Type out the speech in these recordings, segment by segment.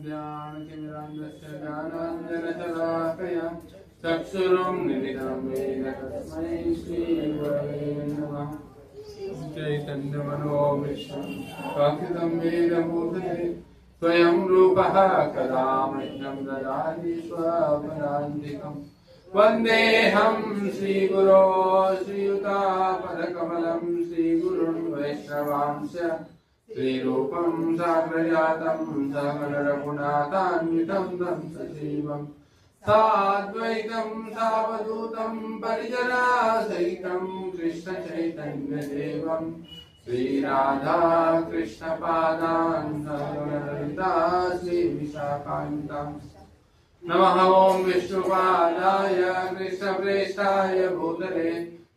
ज्ञानतिमिरान्धस्य ज्ञानाञ्जनशलाकया चक्षुरुन्मिलितं येन तस्मै श्रीगुरवे नमः। चैतन्यमनोभीष्टं स्थापितं येन भूतले स्वयं रूपः कदा मह्यं ददाति स्वपदान्तिकम्। वन्देऽहं श्रीगुरो श्रीयुतापदकमलं श्रीगुरुन् वैष्णवांश्च श्रीरूपं साग्रजातं सकलरघुनाथान्वितं तं सजीवम् साद्वैतं सावधूतं परिजनासहितं कृष्णचैतन्यदेवं श्रीराधा कृष्णपादान् ललिता श्रीविशाखान्वितांश्च। नमः ॐ विष्णुपादाय कृष्णप्रेष्ठाय भूतले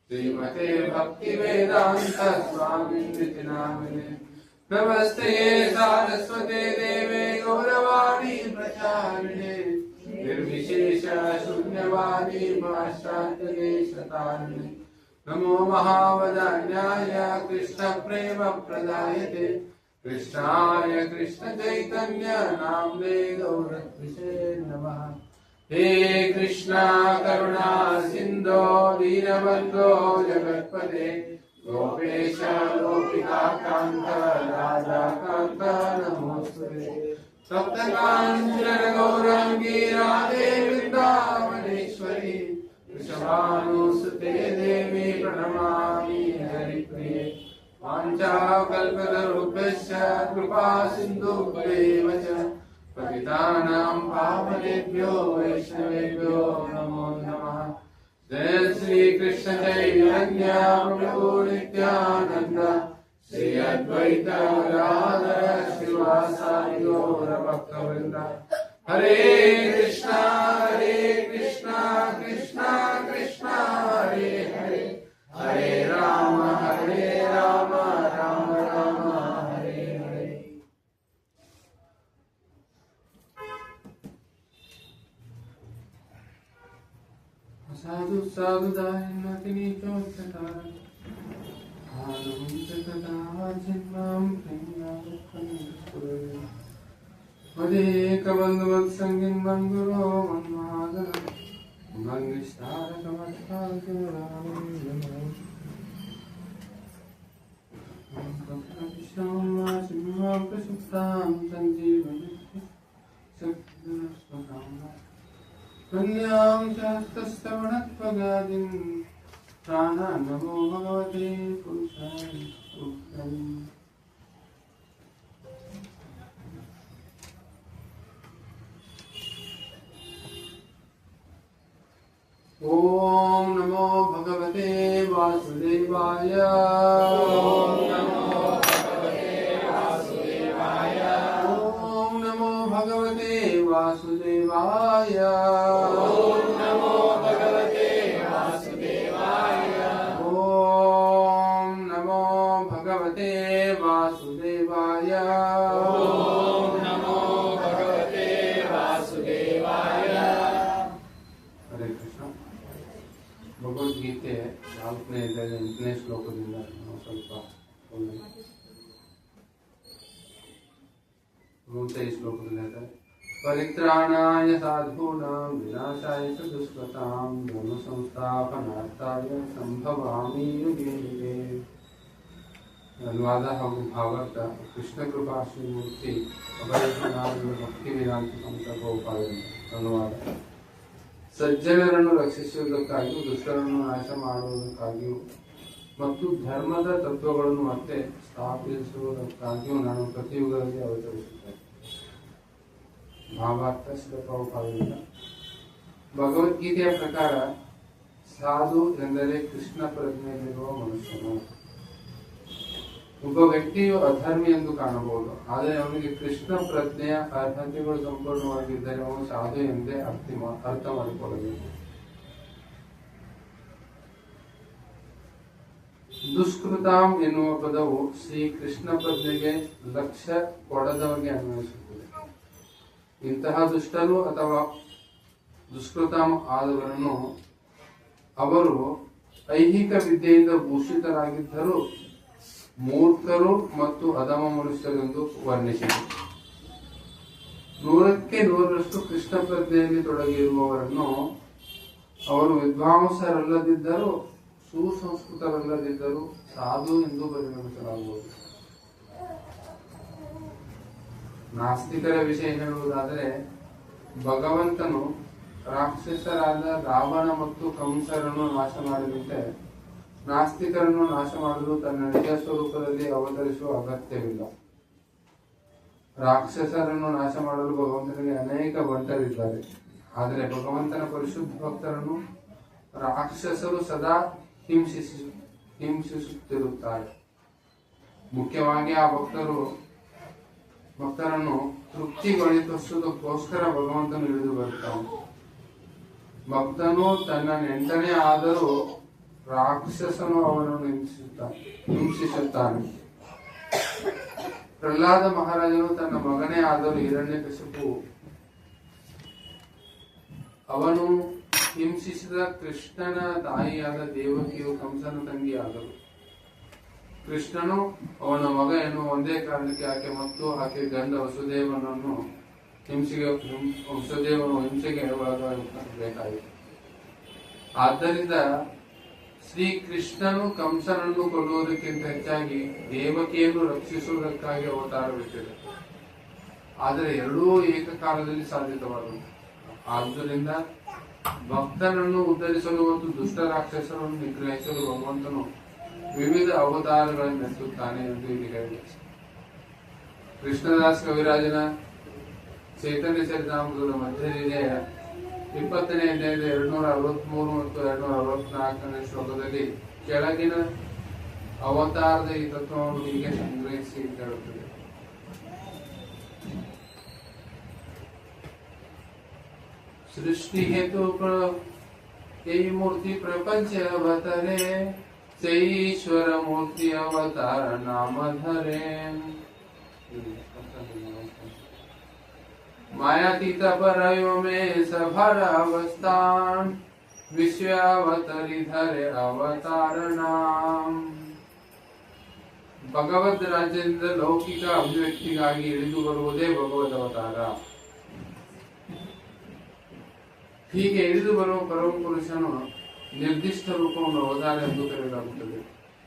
श्रीमते भक्तिवेदान्त स्वामिनिति नामिने। नमस्ते सारस्वते देवे गौरवाणी प्रचारिणे निर्विशेष शून्यवादी पाश्चात्यदेशतारिणे। नमो महावदान्याय कृष्ण प्रेम प्रदायते कृष्णाय कृष्ण चैतन्य नामने गौरत्विषे नमः। हे कृष्णा करुणा सिन्धो दीनबन्धो जगत्पते गोपेश गोपिका कान्त राधा कान्त नमोस्तुते। सप्तकाञ्चन गौराङ्गी राधे वृन्दावनेश्वरी वृषभानुसुते देवी प्रणमामि हरिप्रिये। वाञ्छाकल्पतरुभ्यश्च कृपा सिन्धुभ्येव च पतितानां पावनेभ्यो वैष्णवेभ्यो नमो नमः। जय श्री कृष्ण चैतन्य प्रभु नित्यानंद श्री अद्वैत गदाधर श्रीवासादि गौर भक्तवृंद। हरे कृष्णा कृष्णा कृष्णा हरे हरे हरे राम राम राम हरे हरे। साधु साधु दायिनी चोत्तकार मदेकबन्धुवत्सङ्गिन् बन्धुरो मन्मादरं प्रसुप्तां सञ्जीवयति कन्यां शास्त्रश्रवणत्वगादिन् प्राणान् नमो भगवते पुरुषाय तुभ्यम्। ॐ नमो भगवते वासुदेवाय। ॐ नमो भगवते वासुदेवाय। ॐ नमो भगवते वासुदेवाय। ॐ नमो भगवते वासुदेवाय। ॐ नमो भगवते वासुदेवाय। ॐ नमो भगवते वासुदेवाय। हरे कृष्ण। ಭಗವದ್ಗೀತೆ 4ನೇ ಅಧ್ಯಾಯದ 8ನೇ ಶ್ಲೋಕದಿಂದ ನಾವು ಸ್ವಲ್ಪ 3 ಶ್ಲೋಕದಲ್ಲಿ ಹೇಳ್ತಾರೆ, ಪರಿತ್ರಾಣಾಯ ಸಾಧೂನಾಂ ವಿನಾಶಾಯ ಚ ದುಷ್ಕೃತಾಂ ಧರ್ಮ ಸಂಸ್ಥಾಪನಾರ್ಥಾಯ ಸಂಭವಾಮಿ ಯುಗೆ ಯುಗೆ. ಅನುವಾದ ಹಾಗೂ ಭಾವಾರ್ಥ ಕೃಷ್ಣ ಕೃಪಾ ಶ್ರೀಮೂರ್ತಿ ಅಭಯನಾಥ ಭಕ್ತಿ ವೇದಾಂತ ಸಂತ ಗೋಪಾಲನ. ಅನುವಾದ: ಸಜ್ಜನರನ್ನು ರಕ್ಷಿಸುವುದಕ್ಕಾಗಿಯೂ ದುಷ್ಟರನ್ನು ನಾಶ ಮಾಡುವುದಕ್ಕಾಗಿಯೂ ಮತ್ತು ಧರ್ಮದ ತತ್ವಗಳನ್ನು ಮತ್ತೆ ಸ್ಥಾಪಿಸುವುದಕ್ಕಾಗಿಯೂ ನಾನು ಪ್ರತಿಯುಗದಲ್ಲಿ ಅವತರಿಸುತ್ತೇನೆ. ಭಾವಾರ್ಥ ಶ್ರೀಲ ಪ್ರಭುಪಾದರಿಂದ. ಭಗವದ್ಗೀತೆಯ ಪ್ರಕಾರ ಸಾಧು ಎಂದರೆ ಕೃಷ್ಣ ಪ್ರಜ್ಞೆಯಲ್ಲಿರುವ ಮನುಷ್ಯನು. ಒಬ್ಬ ವ್ಯಕ್ತಿಯು ಅಧರ್ಮಿ ಎಂದು ಕಾಣಬಹುದು, ಆದರೆ ಅವನಿಗೆ ಕೃಷ್ಣ ಪ್ರಜ್ಞೆಯ ಅರ್ಹತೆಗಳು ಸಂಪೂರ್ಣವಾಗಿದ್ದರೆ ಅವನು ಸಾಧು ಎಂದೇ ಅರ್ಥ ಮಾಡಿಕೊಳ್ಳಬೇಕು. ದುಷ್ಕೃತಾಂ ಎನ್ನುವ ಪದವು ಶ್ರೀ ಕೃಷ್ಣ ಪ್ರಜ್ಞೆಗೆ ಲಕ್ಷ್ಯ ಕೊಡದವರಿಗೆ ಅನ್ವಯಿಸುತ್ತದೆ. ಇಂತಹ ದುಷ್ಟರು ಅಥವಾ ದುಷ್ಕೃತಾಂ ಆದವರನ್ನು ಅವರು ಐಹಿಕ ವಿದ್ಯೆಯಿಂದ ಭೂಷಿತರಾಗಿದ್ದರೂ ಮೂರ್ಖರು ಮತ್ತು ಅಧಮ ಮನುಷ್ಯರೆಂದು ವರ್ಣಿಸಿದರು. 100ಕ್ಕೆ 100ರಷ್ಟು ಕೃಷ್ಣ ಪ್ರಜ್ಞೆಯಲ್ಲಿ ತೊಡಗಿರುವವರನ್ನು ಅವರು ವಿದ್ವಾಂಸರಲ್ಲದಿದ್ದರೂ ಸುಸಂಸ್ಕೃತರಲ್ಲದಿದ್ದರೂ ಸಾಧು ಎಂದು ಪರಿಗಣಿಸಲಾಗುವುದು. ನಾಸ್ತಿಕರ ವಿಷಯ ಹೇಳುವುದಾದರೆ, ಭಗವಂತನು ರಾಕ್ಷಸರಾದ ರಾವಣ ಮತ್ತು ಕಂಸರನ್ನು ನಾಶ ಮಾಡಿದಂತೆ ನಾಸ್ತಿಕರನ್ನು ನಾಶ ಮಾಡಲು ತನ್ನ ನಿಜ ಸ್ವರೂಪದಲ್ಲಿ ಅವತರಿಸುವ ಅಗತ್ಯವಿಲ್ಲ. ರಾಕ್ಷಸರನ್ನು ನಾಶ ಮಾಡಲು ಭಗವಂತನಿಗೆ ಅನೇಕ ಬಂಟರಿದ್ದಾರೆ. ಆದರೆ ಭಗವಂತನ ಪರಿಶುದ್ಧ ಭಕ್ತರನ್ನು ರಾಕ್ಷಸರು ಸದಾ ಹಿಂಸಿಸುತ್ತಿರುತ್ತಾರೆ. ಮುಖ್ಯವಾಗಿ ಆ ಭಕ್ತರನ್ನು ತೃಪ್ತಿಗೊಳಿಸುವುದಕ್ಕೋಸ್ಕರ ಭಗವಂತನು ಇಳಿದು ಬರುತ್ತಾನೆ. ಭಕ್ತನು ತನ್ನ ನೆಂಟನೇ ಆದರೂ ರಾಕ್ಷಸನು ಅವನನ್ನು ಹಿಂಸಿಸುತ್ತಾನೆ. ಪ್ರಹ್ಲಾದ ಮಹಾರಾಜನು ತನ್ನ ಮಗನೇ ಆದರೂ ಹಿರಣ್ಯಕಶಿಪು ಅವನು ಹಿಂಸಿಸಿದ ಕೃಷ್ಣನ ತಾಯಿಯಾದ ದೇವಕಿಯು ಕಂಸನ ತಂಗಿಯಾದರು. ಕೃಷ್ಣನು ಅವನ ಮಗ ಎನ್ನುವ ಒಂದೇ ಕಾರಣಕ್ಕೆ ಆಕೆ ಮತ್ತು ಆಕೆ ಗಂಡ ವಸುದೇವನನ್ನು ಹಿಂಸೆಗೆ ಒಳಗಾಗಬೇಕಾಯಿತು. ಆದ್ದರಿಂದ ಶ್ರೀಕೃಷ್ಣನು ಕಂಸನನ್ನು ಕೊಲ್ಲುವುದಕ್ಕಿಂತ ಹೆಚ್ಚಾಗಿ ದೇವಕಿಯನ್ನು ರಕ್ಷಿಸುವುದಕ್ಕಾಗಿ ಅವತಾರವಿಟ್ಟಿದೆ. ಆದರೆ ಎರಡೂ ಏಕಕಾಲದಲ್ಲಿ ಸಾಧಿತವಾದವು. ಆದ್ದರಿಂದ ಭಕ್ತನನ್ನು ಉದ್ಧರಿಸಲು ಮತ್ತು ದುಷ್ಟ ರಾಕ್ಷಸರನ್ನು ನಿಗ್ರಹಿಸಲು ಭಗವಂತನು ವಿವಿಧ ಅವತಾರಗಳನ್ನು ಎತ್ತುತ್ತಾನೆ ಎಂದು ಇಲ್ಲಿ ಹೇಳಿದೆ. ಕೃಷ್ಣದಾಸ್ ಕವಿರಾಜನ ಚೈತನ್ಯ ಚರಿತಾಮೃತದ ಮಧ್ಯದಲ್ಲಿ 20ನೇ ಅಧ್ಯಾಯದ 263 ಮತ್ತು 264ನೇ ಶ್ಲೋಕದಲ್ಲಿ ಕೆಳಗಿನ ಅವತಾರದ ಈ ತತ್ವವನ್ನು ಹೀಗೆ ಸಂಗ್ರಹಿಸಿ ಹೇಳುತ್ತದೆ. ಸೃಷ್ಟಿ ಹೇತು ಈ ಮೂರ್ತಿ ಪ್ರಪಂಚ ಅವತರೆ ಚೈಶ್ವರ ಮೂರ್ತಿ ಅವತಾರ ನಾಮಧರೆ मायातीत परयो में सभर अवस्थान विश्वावतरी धरे अवतार नाम. ಭಗವದ್ ರಾಜ್ಯದಿಂದ ಲೌಕಿಕ ಅಭಿವ್ಯಕ್ತಿಗಾಗಿ ಇಳಿದು ಬರುವುದೇ ಭಗವದ್ ಅವತಾರ. ಹೀಗೆ ಇಳಿದು ಬರುವ ಪರಮ ಪುರುಷನು ನಿರ್ದಿಷ್ಟ ರೂಪವನ್ನು ಅವತಾರ ಎಂದು ಕರೆಯಲಾಗುತ್ತದೆ.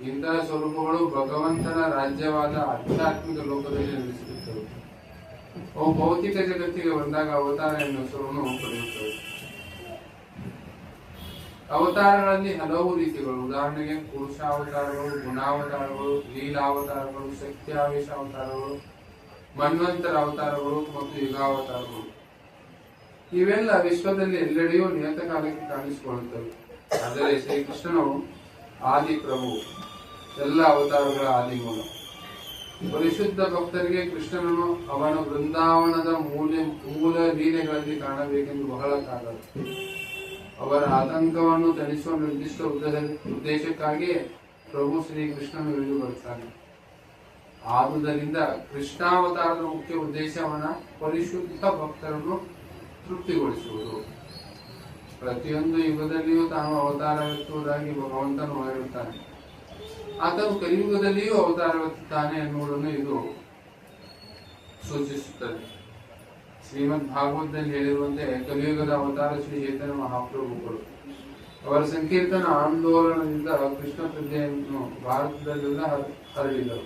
ಇಂತಹ ಸ್ವರೂಪಗಳು ಭಗವಂತನ ರಾಜ್ಯವಾದ ಆಧ್ಯಾತ್ಮಿಕ ಲೋಕದಲ್ಲಿ ನೆಲೆಸಿರುತ್ತವೆ. ಅವು ಭೌತಿಕ ಜಗತ್ತಿಗೆ ಬಂದಾಗ ಅವತಾರ ಎನ್ನುವ ಹೆಸರನ್ನು ಪಡೆಯುತ್ತವೆ. ಅವತಾರಗಳಲ್ಲಿ ಹಲವು ರೀತಿಗಳು, ಉದಾಹರಣೆಗೆ ಪುರುಷಾವತಾರಗಳು, ಗುಣಾವತಾರಗಳು, ಲೀಲಾವತಾರಗಳು, ಶಕ್ತಿಯಾವೇಶ ಅವತಾರಗಳು, ಮನ್ವಂತರ ಅವತಾರಗಳು ಮತ್ತು ಯುಗಾವತಾರಗಳು. ಇವೆಲ್ಲ ವಿಶ್ವದಲ್ಲಿ ಎಲ್ಲೆಡೆಯೂ ನಿಯತಕಾಲಕ್ಕೆ ಕಾಣಿಸಿಕೊಳ್ಳುತ್ತವೆ. ಆದರೆ ಶ್ರೀಕೃಷ್ಣನು ಆದಿ ಪ್ರಭು, ಎಲ್ಲ ಅವತಾರಗಳ ಆದಿಮೂಲ. ಪರಿಶುದ್ಧ ಭಕ್ತರಿಗೆ ಕೃಷ್ಣನನ್ನು ಅವನ ಬೃಂದಾವನದ ಮೂಲ ಲೀಲೆಗಳಲ್ಲಿ ಕಾಣಬೇಕೆಂದು ಬಹಳ ಕಾಲ. ಅವರ ಆತಂಕವನ್ನು ತಣಿಸುವ ನಿರ್ದಿಷ್ಟ ಉದ್ದೇಶಕ್ಕಾಗಿ ಪ್ರಭು ಶ್ರೀಕೃಷ್ಣನು ಇಳಿದು ಬರುತ್ತಾನೆ. ಆದುದರಿಂದ ಕೃಷ್ಣಾವತಾರದ ಮುಖ್ಯ ಉದ್ದೇಶ ಅವನ ಪರಿಶುದ್ಧ ಭಕ್ತರನ್ನು ತೃಪ್ತಿಗೊಳಿಸುವುದು. ಪ್ರತಿಯೊಂದು ಯುಗದಲ್ಲಿಯೂ ತಾನು ಅವತಾರವೆತ್ತುವುದಾಗಿ ಭಗವಂತನು ಹೇಳುತ್ತಾನೆ. ಆತನು ಕಲಿಯುಗದಲ್ಲಿಯೂ ಅವತಾರವೆತ್ತುತ್ತಾನೆ ಎನ್ನುವುದನ್ನು ಇದು ಸೂಚಿಸುತ್ತದೆ. ಶ್ರೀಮದ್ ಭಾಗವತದಲ್ಲಿ ಹೇಳಿರುವಂತೆ ಕಲಿಯುಗದ ಅವತಾರ ಶ್ರೀ ಚೈತನ್ಯ ಮಹಾಪ್ರಭುಗಳು. ಅವರ ಸಂಕೀರ್ತನ ಆಂದೋಲನದಿಂದ ಕೃಷ್ಣ ಪ್ರಜ್ಞೆಯನ್ನು ಭಾರತದಲ್ಲೆಲ್ಲ ಹರಡಿದರು.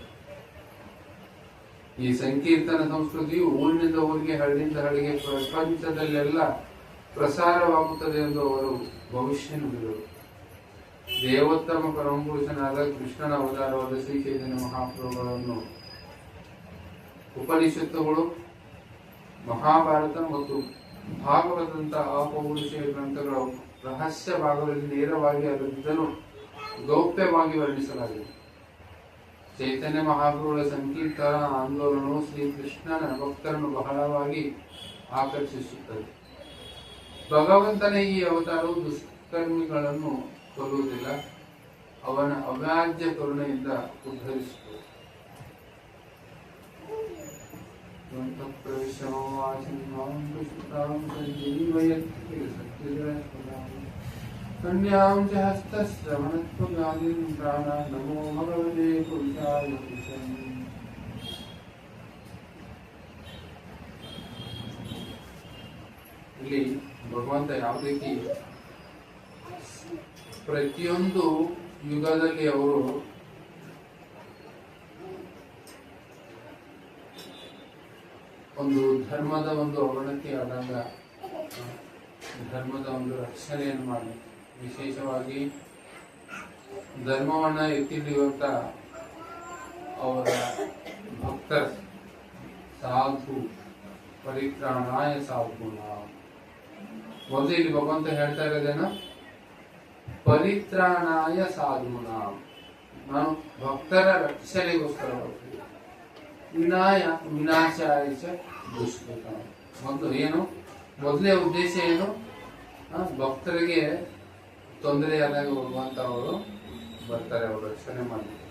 ಈ ಸಂಕೀರ್ತನ ಸಂಸ್ಕೃತಿಯು ಊರಿನಿಂದ ಊರಿಗೆ, ಹಳ್ಳಿಯಿಂದ ಹಳ್ಳಿಗೆ, ಪ್ರಪಂಚದಲ್ಲೆಲ್ಲ ಪ್ರಸಾರವಾಗುತ್ತದೆ ಎಂದು ಅವರು ಭವಿಷ್ಯ ನುಡಿದರು. ದೇವೋತ್ತಮ ಪರಮಪುರುಷನಾದ ಕೃಷ್ಣನ ಅವತಾರವಾದ ಶ್ರೀ ಚೈತನ್ಯ ಮಹಾಪ್ರಭುಗಳನ್ನು ಉಪನಿಷತ್ತುಗಳು, ಮಹಾಭಾರತ ಮತ್ತು ಭಾಗವತಂತಹ ಅಪೌರುಷೇಯ ಗ್ರಂಥಗಳ ರಹಸ್ಯ ಭಾಗದಲ್ಲಿ ನೇರವಾಗಿ ಅದನ್ನು ಗೌಪ್ಯವಾಗಿ ವರ್ಣಿಸಲಾಗಿದೆ. ಚೈತನ್ಯ ಮಹಾಪ್ರಭುಗಳ ಸಂಕೀರ್ತನ ಆಂದೋಲನವು ಶ್ರೀಕೃಷ್ಣನ ಭಕ್ತರನ್ನು ಬಹಳವಾಗಿ ಆಕರ್ಷಿಸುತ್ತದೆ. ಭಗವಂತನ ಈ ಅವತಾರವು ದುಷ್ಕರ್ಮಿಗಳನ್ನು ಕೊಲ್ಲುವುದಿಲ್ಲ, ಅವನ ಅವ್ಯಾಜ್ಯ ಕರುಣೆಯಿಂದ ಉದ್ಧರಿಸುತ್ತದೆ. ಕನ್ಯಾಂ ಚ ಹಸ್ತಶ್ರವಣತ್ವಗಾದಿಂ ಪ್ರಾಣ ನಮೋ ಭಗವತೆ ಪುರುಷಾಯ. ಇಲ್ಲಿ ಭಗವಂತ ಯಾವ ರೀತಿ ಪ್ರತಿಯೊಂದು ಯುಗದಲ್ಲಿ ಅವರು ಒಂದು ಧರ್ಮದ ಒಂದು ಅವನತಿ ಆದಾಗ ಧರ್ಮದ ಒಂದು ರಕ್ಷಣೆಯನ್ನು ಮಾಡಿ ವಿಶೇಷವಾಗಿ ಧರ್ಮವನ್ನ ಎತ್ತಿ ಹಿಡಿಯುವಂತ ಅವರ ಭಕ್ತರ ಸಾಧು ಪರಿತ್ರಾಣಾಯ ಸಾಧುನ. ಮೊದಲು ಇಲ್ಲಿ ಭಗವಂತ ಹೇಳ್ತಾ ಇರೋದೇನು? ಪರಿತ್ರಾಣಾಯ ಸಾಧುನ, ನಾನು ಭಕ್ತರ ರಕ್ಷಣೆಗೋಸ್ಕರ ಹೋಗ್ತೀನಿ. ವಿನಾಶಾಯ ದುಷ್ಕೃತ. ಮೊದಲೇ ಉದ್ದೇಶ ಏನು? ಭಕ್ತರಿಗೆ ತೊಂದರೆ ಆದಾಗ ಭಗವಂತ ಅವರು ಬರ್ತಾರೆ, ಅವರು ರಕ್ಷಣೆ ಮಾಡಲಿಕ್ಕೆ.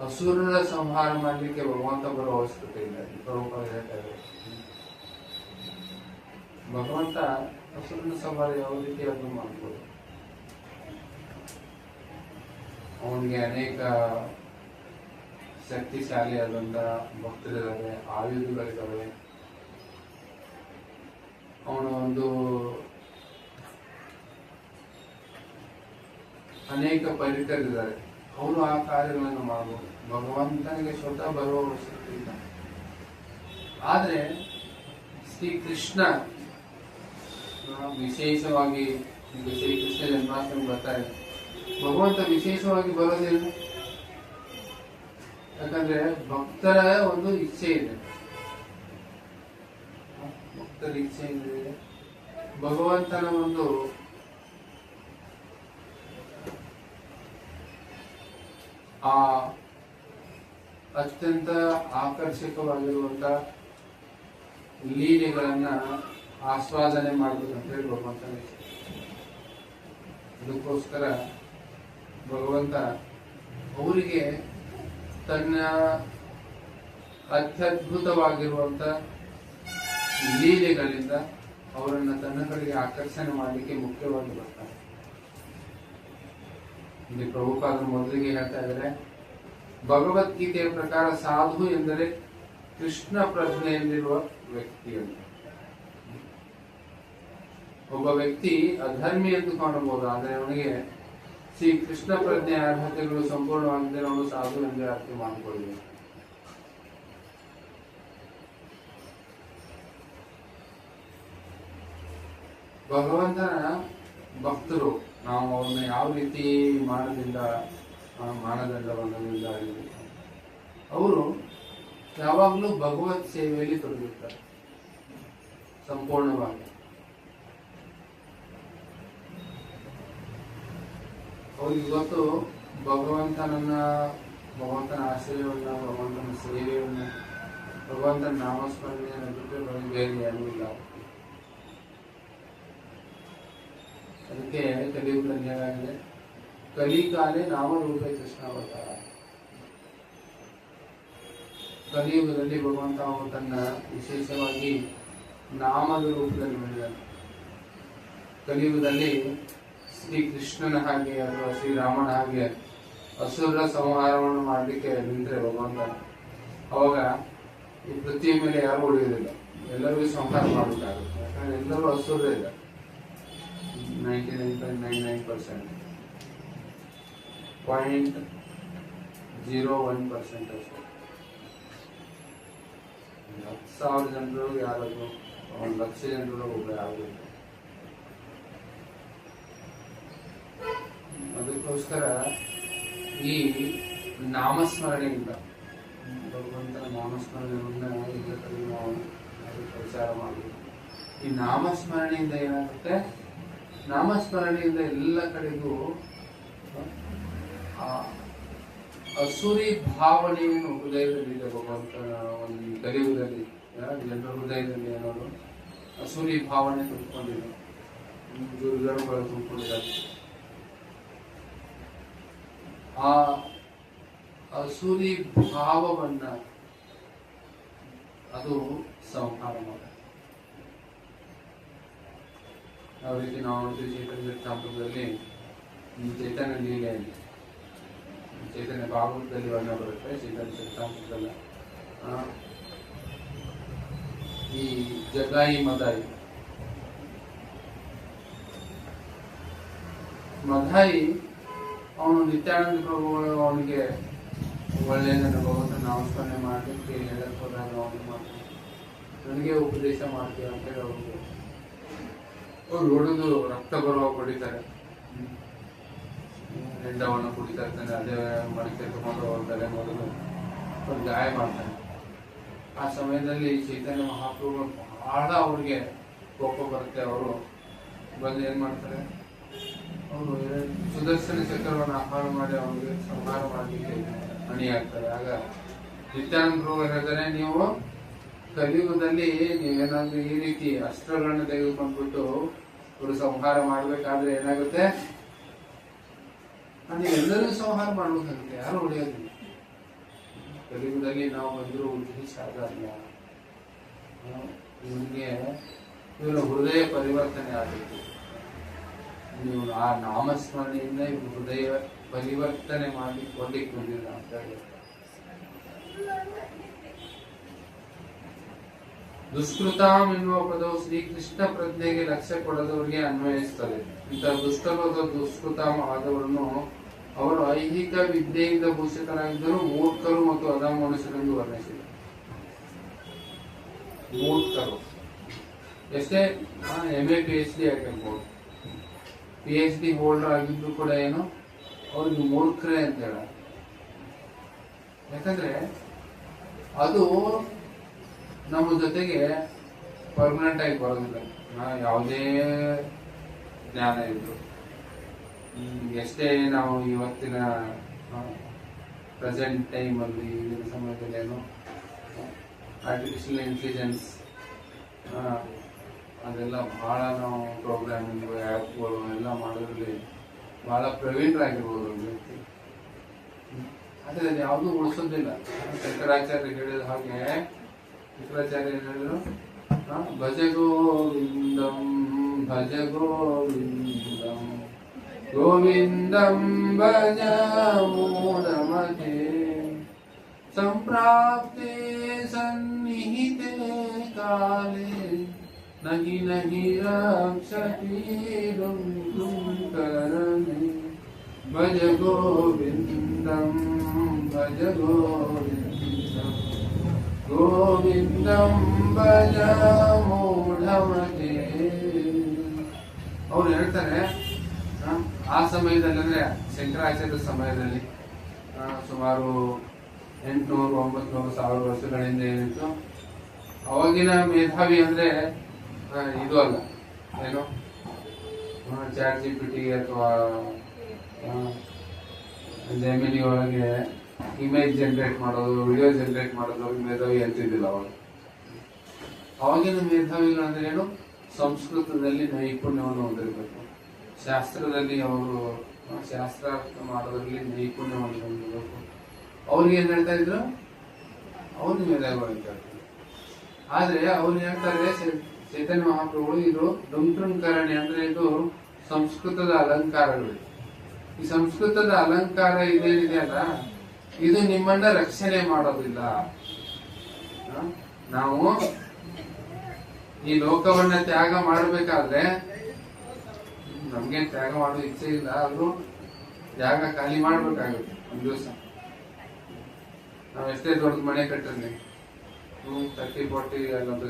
ಅಸುರರ ಸಂಹಾರ ಮಾಡಲಿಕ್ಕೆ ಭಗವಂತ ಬರೋ ಅವಶ್ಯಕತೆ ಇಲ್ಲ. ಪ್ರಭುಪಾದ ಹೇಳ್ತಾ ಇದ್ದಾರೆ, ಭಗವಂತ ಅಸುರನ ಸಂಹಾರ ಯಾವ ರೀತಿ ಅದನ್ನು ಮಾಡ್ಬೋದು. ಅವನಿಗೆ ಅನೇಕ ಶಕ್ತಿಶಾಲಿಯಾದಂತ ಭಕ್ತರಿದ್ದಾರೆ, ಆಯುಧಗಳಿದ್ದಾವೆ. ಅವನ ಒಂದು ಅನೇಕ ಪರಿಕರಿದ್ದಾರೆ, ಅವರು ಆ ಕಾರ್ಯಗಳನ್ನು ಮಾಡಬಹುದು. ಭಗವಂತನಿಗೆ ಸ್ವತಃ ಬರುವ ಅವಶ್ಯಕತೆ ಇಲ್ಲ. ಆದ್ರೆ ಶ್ರೀಕೃಷ್ಣ ವಿಶೇಷವಾಗಿ ಶ್ರೀಕೃಷ್ಣ ಜನ್ಮಾಷ್ಟಮಿ ಬರ್ತಾ ಇದೆ. ಭಗವಂತ ವಿಶೇಷವಾಗಿ ಬರೋದಿಲ್ಲ, ಯಾಕಂದ್ರೆ ಭಕ್ತರ ಒಂದು ಇಚ್ಛೆ ಇದೆ. ಭಕ್ತರ ಇಚ್ಛೆ ಇದೆ. ಭಗವಂತನ ಒಂದು ಆ ಅತ್ಯಂತ ಆಕರ್ಷಕವಾಗಿರುವಂತ ಲೀಲೆಗಳನ್ನ ಆಸ್ವಾದನೆ ಮಾಡಬೇಕಂತ ಹೇಳಿ ಭಗವಂತನ ಇಚ್ಛೆ. ಅದಕ್ಕೋಸ್ಕರ ಭಗವಂತ ಅವರಿಗೆ ತನ್ನ ಅತ್ಯದ್ಭುತವಾಗಿರುವಂತ ಲೀಲೆಗಳಿಂದ ಅವರನ್ನ ತನ್ನ ಕಡೆಗೆ ಆಕರ್ಷಣೆ ಮಾಡಲಿಕ್ಕೆ ಮುಖ್ಯವಾಗಿ ಬರ್ತಾರೆ. ಇಲ್ಲಿ ಪ್ರಭುಪಾದರು ಮೊದಲಿಗೆ ಹೇಳ್ತಾ ಇದ್ದಾರೆ, ಭಗವದ್ಗೀತೆಯ ಪ್ರಕಾರ ಸಾಧು ಎಂದರೆ ಕೃಷ್ಣ ಪ್ರಜ್ಞೆಯಲ್ಲಿರುವ ವ್ಯಕ್ತಿ ಅಂತ. ಒಬ್ಬ ವ್ಯಕ್ತಿ ಅಧರ್ಮಿ ಎಂದು ಕಾಣಬಹುದು, ಆದರೆ ಅವನಿಗೆ ಶ್ರೀ ಕೃಷ್ಣ ಪ್ರಜ್ಞೆಯ ಅರ್ಹತೆಗಳು ಸಂಪೂರ್ಣವಾಗಿದ್ದರೆ ಅವನು ಸಾಧು ಎಂದೇ ಅರ್ಥ ಮಾಡಿಕೊಳ್ಳಬೇಕು. ಭಗವಂತನ ಭಕ್ತರು ನಾವು ಅವನ್ನ ಯಾವ ರೀತಿ ಮಾನದಂಡವನ್ನದಿಂದ ಅವರು ಯಾವಾಗಲೂ ಭಗವತ್ ಸೇವೆಯಲ್ಲಿ ತೊಡಗಿರ್ತಾರೆ ಸಂಪೂರ್ಣವಾಗಿ. ಅವ್ರಿಗೆ ಇವತ್ತು ಭಗವಂತನ ಆಶ್ರಯವನ್ನ, ಭಗವಂತನ ಸೇವೆಯನ್ನ, ಭಗವಂತನ ನಾಮಸ್ಮರಣೆಯನ್ನು ಬಿಟ್ಟರೆ ಬೇರೆ ಏನೂ ಇಲ್ಲ. ಅದಕ್ಕೆ ಕಲಿಯುಗದಲ್ಲಿ ಏನಾಗಿದೆ, ಕಲಿಕಾಲೇ ನಾಮರೂಪೇ ಕೃಷ್ಣಾವತಾರ. ಕಲಿಯುಗದಲ್ಲಿ ಭಗವಂತ ಅವರು ತನ್ನ ವಿಶೇಷವಾಗಿ ನಾಮದ ರೂಪದಲ್ಲಿ ಬಂದಿದ್ದಾನೆ. ಕಲಿಯುಗದಲ್ಲಿ ಶ್ರೀ ಕೃಷ್ಣನ ಹಾಗೆ ಅಥವಾ ಶ್ರೀರಾಮನ ಹಾಗೆ ಅಸುರರ ಸಂಹಾರವನ್ನು ಮಾಡಲಿಕ್ಕೆ ನಿಂತರೆ ಭಗವಂತ, ಅವಾಗ ಈ ಪೃಥ್ವಿಯ ಮೇಲೆ ಯಾರು ಉಳಿಯೋದಿಲ್ಲ, ಎಲ್ಲರಿಗೂ ಸಂಹಾರ ಮಾಡಬೇಕಾಗುತ್ತೆ. ಯಾಕಂದ್ರೆ ಎಲ್ಲರೂ ಅಸುರರೇ ಇಲ್ಲ, 99.99%, 0.01% ಅಷ್ಟೇ. 10,000 ಜನರು ಯಾರಾದ್ರು 1,00,000 ಜನರು ಒಬ್ಬ ಆಗಬೇಕು. ಅದಕ್ಕೋಸ್ಕರ ಈ ನಾಮಸ್ಮರಣೆಯಿಂದ, ಭಗವಂತನ ನಾಮಸ್ಮರಣೆಯಿಂದ ಈಗ ನಾವು ಪ್ರಚಾರ ಮಾಡಬೇಕು. ಈ ನಾಮಸ್ಮರಣೆಯಿಂದ ಏನಾಗುತ್ತೆ, ನಾಮಸ್ಮರಣೆಯಿಂದ ಎಲ್ಲ ಕಡೆಗೂ ಅಸುರಿ ಭಾವನೆಯನ್ನು ಹೃದಯದಲ್ಲಿದೆ. ಭಗವಂತನ ಒಂದು ಕಲಿಯುಗದಲ್ಲಿ ಜನರ ಹೃದಯದಲ್ಲಿ ಏನಾದ್ರು ಅಸುರಿ ಭಾವನೆ ತುಂಬಿಕೊಂಡಿದೆ, ದುರ್ಗಣಗಳು ತುಂಬಿಕೊಂಡಿದ್ದಾರೆ. ಆ ಅಸುರಿ ಭಾವವನ್ನ ಅದು ಸಂಹಾರ ಮಾಡ. ಯಾವ ರೀತಿ ನಾವು ಚೈತನ್ಯ ಚರಿತಾಮೃತದಲ್ಲಿ ಚೈತನ್ಯ ಲೀಲೆಯಲ್ಲಿ, ಚೈತನ್ಯ ಭಾಗವತದಲ್ಲಿ ವರ್ಣ ಬರುತ್ತೆ, ಚೈತನ್ಯ ಚರಿತಾಮೃತದಲ್ಲಿ ಈ ಜಗಾಯಿ ಮದಾಯಿ. ಮದಾಯಿ ಅವನು ನಿತ್ಯಾನಂದ ಪ್ರಭುಗಳು ಅವನಿಗೆ ಒಳ್ಳೆಯದನ್ನ ಭಗವಂತ ನಾಮಸ್ಮರಣೆ ಮಾಡಲಿಕ್ಕೆ ಹೇಳಕ್ ಹೋದಾಗ ಅವನು ಮಾಡ್ತಾನೆ, ನನಗೆ ಉಪದೇಶ ಮಾಡ್ತೀಯ ಅಂತ ಹೇಳಿ ಅವ್ರು ಹೊಡೆದು ರಕ್ತ ಬರುವ ಕುಡಿತಾರೆ, ಹೆಂಡವನ್ನು ಕುಡಿತಾ ಇರ್ತಾನೆ. ಅದೇ ಮಡಿಕೆ ತಗೊಂಡು ಅವ್ರ ತಲೆ ಮೊದಲು ಅವ್ರು ಗಾಯ ಮಾಡ್ತಾನೆ. ಆ ಸಮಯದಲ್ಲಿ ಚೈತನ್ಯ ಮಹಾಪ್ರಭು ಬಹಳ ಅವ್ರಿಗೆ ಕೋಪ ಬರುತ್ತೆ. ಅವರು ಬಂದು ಏನ್ ಮಾಡ್ತಾರೆ, ಅವರು ಸುದರ್ಶನ ಚಕ್ರವನ್ನು ಆಹಾರ ಮಾಡಿ ಅವನಿಗೆ ಸಂಹಾರ ಮಾಡಲಿಕ್ಕೆ ಅಣಿಯಾಗ್ತಾರೆ. ಆಗ ನಿತ್ಯಾನಂದ ಪ್ರಭು ಹೇಳ್ತಾರೆ, ನೀವು ಕಲಿಯುಗದಲ್ಲಿ ನೀವೇನಾದ್ರೂ ಈ ರೀತಿ ಅಸ್ತ್ರಗಳನ್ನ ತೆಗೆದುಕೊಂಡ್ಬಿಟ್ಟು ಅವರು ಸಂಹಾರ ಮಾಡ್ಬೇಕಾದ್ರೆ ಏನಾಗುತ್ತೆ, ನೀವೆಲ್ಲರೂ ಸಂಹಾರ ಮಾಡ್ಬೇಕಾಗುತ್ತೆ, ಯಾರು ಹೊಡೆಯೋದಿಲ್ಲ. ಕಲಿಯುಗದಲ್ಲಿ ನಾವು ಬಂದಿರೋ ಉದ್ದೇಶ ಅಲ್ಲ. ಇವನಿಗೆ ಇವರ ಹೃದಯ ಪರಿವರ್ತನೆ ಆಗಬೇಕು. ನೀವು ಆ ನಾಮಸ್ಮರಣೆಯಿಂದ ಇವರು ಹೃದಯ ಪರಿವರ್ತನೆ ಮಾಡಿ ಕೊಂಡಕ್ಕೆ ಬಂದಿಲ್ಲ ಅಂತ ಹೇಳಿ. ದುಷ್ಕೃತಾಂ ಎನ್ನುವ ಪದವು ಶ್ರೀಕೃಷ್ಣ ಪ್ರಜ್ಞೆಗೆ ಲಕ್ಷ್ಯ ಕೊಡದವರಿಗೆ ಅನ್ವಯಿಸುತ್ತದೆ. ಇಂತಹ ದುಷ್ಟವಾದ ದುಷ್ಕೃತಾಂ ಆದವರನ್ನು ಅವರು ಐಹಿಕ ವಿದ್ಯೆಯಿಂದ ಭೂಷಿತರಾಗಿದ್ದರೂ ಮೂರ್ಖರು ಮತ್ತು ಅಧಮ ಮನುಷ್ಯರೆಂದು ವರ್ಣಿಸಿದರು. ಮೂರ್ಖರು ಎಷ್ಟೇ MA PhD ಆಗಿರ್ಬೋದು, PhD ಹೋಲ್ಡರ್ ಆಗಿದ್ರು ಕೂಡ ಏನು ಅವ್ರಿಗೆ ಮೂರ್ಖರೇ ಅಂತ ಹೇಳ. ಯಾಕಂದ್ರೆ ಅದು ನಮ್ಮ ಜೊತೆಗೆ ಪರ್ಮನೆಂಟ್ ಆಗಿ ಬರೋದಿಲ್ಲ. ಯಾವುದೇ ಜ್ಞಾನ ಇದ್ರು, ಎಷ್ಟೇ ನಾವು ಇವತ್ತಿನ ಪ್ರೆಸೆಂಟ್ ಟೈಮಲ್ಲಿ ಈಗಿನ ಸಮಯದಲ್ಲಿ ಏನು ಆರ್ಟಿಫಿಷಿಯಲ್ ಇಂಟೆಲಿಜೆನ್ಸ್ ಅದೆಲ್ಲ ಬಹಳ ನಾವು ಪ್ರೋಗ್ರಾಮಿಂಗ್ ಆ್ಯಪ್ಗಳು ಎಲ್ಲ ಮಾಡೋದ್ರಲ್ಲಿ ಬಹಳ ಪ್ರವೀಣರಾಗಿರ್ಬೋದು ಒಂದು ವ್ಯಕ್ತಿ. ಆದರೆ ಅದು ಯಾವುದೂ ಉಳಿಸೋದಿಲ್ಲ. ಶಂಕರಾಚಾರ್ಯ ಹೇಳಿದ ಹಾಗೆ, ಶಂಕರಾಚಾರ್ಯ ಏನು ಹೇಳಿದ್ರು, ಭಜ ಗೋವಿಂದಂ ಭಜ ಗೋವಿಂದಂ ಗೋವಿಂದಂ ಭಜ ಮೂಢಮತೆ ಸಂಪ್ರಾಪ್ತೆ ಸನ್ನಿಹಿತೆ ಕಾಲೇ ನಹಿ ನಹಿ ರಕ್ಷತಿ ಕರಣೆ ಭಜ ಗೋವಿಂದಂ ಭಜ ಗೋವಿಂದಂ ಗೋವಿಂದಂ ಭಜ ಮೂಢಮತೆ. ಅವ್ರು ಹೇಳ್ತಾರೆ, ಆ ಸಮಯದಲ್ಲಿ ಅಂದ್ರೆ ಶಂಕರಾಚಾರ್ಯದ ಸಮಯದಲ್ಲಿ ಸುಮಾರು 800-900 ವರ್ಷಗಳಿಂದ ಏನಿತ್ತು, ಅವಾಗಿನ ಮೇಧಾವಿ ಅಂದ್ರೆ ಇದು ಅಲ್ಲ, ಏನು ChatGPT ಅಥವಾ ಜೆಮಿನಿ ಒಳಗೆ ಇಮೇಜ್ ಜನರೇಟ್ ಮಾಡೋದು, ವಿಡಿಯೋ ಜನರೇಟ್ ಮಾಡೋದು ಮೇಧಾವಿ ಅಂತಿದ್ದಿಲ್ಲ ಅವಾಗ. ಅವಾಗಿನ ಮೇಧಾವಿಗಳು ಅಂದ್ರೆ ಏನು, ಸಂಸ್ಕೃತದಲ್ಲಿ ನೈಪುಣ್ಯವನ್ನು ಹೊಂದಿರಬೇಕು, ಶಾಸ್ತ್ರದಲ್ಲಿ ಅವರು ಶಾಸ್ತ್ರಾರ್ಥ ಮಾಡೋದ್ರಲ್ಲಿ ನೈಪುಣ್ಯವನ್ನು ಹೊಂದಿರಬೇಕು. ಅವ್ರಿಗೆ ಏನ್ ಹೇಳ್ತಾ ಇದ್ರು, ಅವ್ರಿಗೆ ಮೇಧಾವಿಗಳು ಅಂತ ಹೇಳ್ತಾರೆ. ಆದ್ರೆ ಅವ್ರು ಹೇಳ್ತಾರೆ ಚೈತನ್ಯ ಮಹಾಪ್ರಭುಗಳು, ಇದು ಡುಂಟ್ರುಂಕರಣೆ ಅಂದ್ರೆ ಇದು ಸಂಸ್ಕೃತದ ಅಲಂಕಾರಗಳು. ಈ ಸಂಸ್ಕೃತದ ಅಲಂಕಾರ ಇದೇನಿದೆಯಲ್ಲ, ಇದು ನಿಮ್ಮನ್ನ ರಕ್ಷಣೆ ಮಾಡೋದಿಲ್ಲ. ನಾವು ಈ ಲೋಕವನ್ನ ತ್ಯಾಗ ಮಾಡಬೇಕಾದ್ರೆ, ನಮ್ಗೆ ತ್ಯಾಗ ಮಾಡೋ ಇಚ್ಛೆ ಇಲ್ಲ, ಆದ್ರೂ ಜಾಗ ಖಾಲಿ ಮಾಡ್ಬೇಕಾಗುತ್ತೆ ಒಂದ್ ದಿವಸ. ನಾವ್ ಎಷ್ಟೇ ದೊಡ್ಡ ಮನೆ ಕಟ್ಟಿರ್ಲಿ, 30-40 ಅಲ್ಲೊಂದು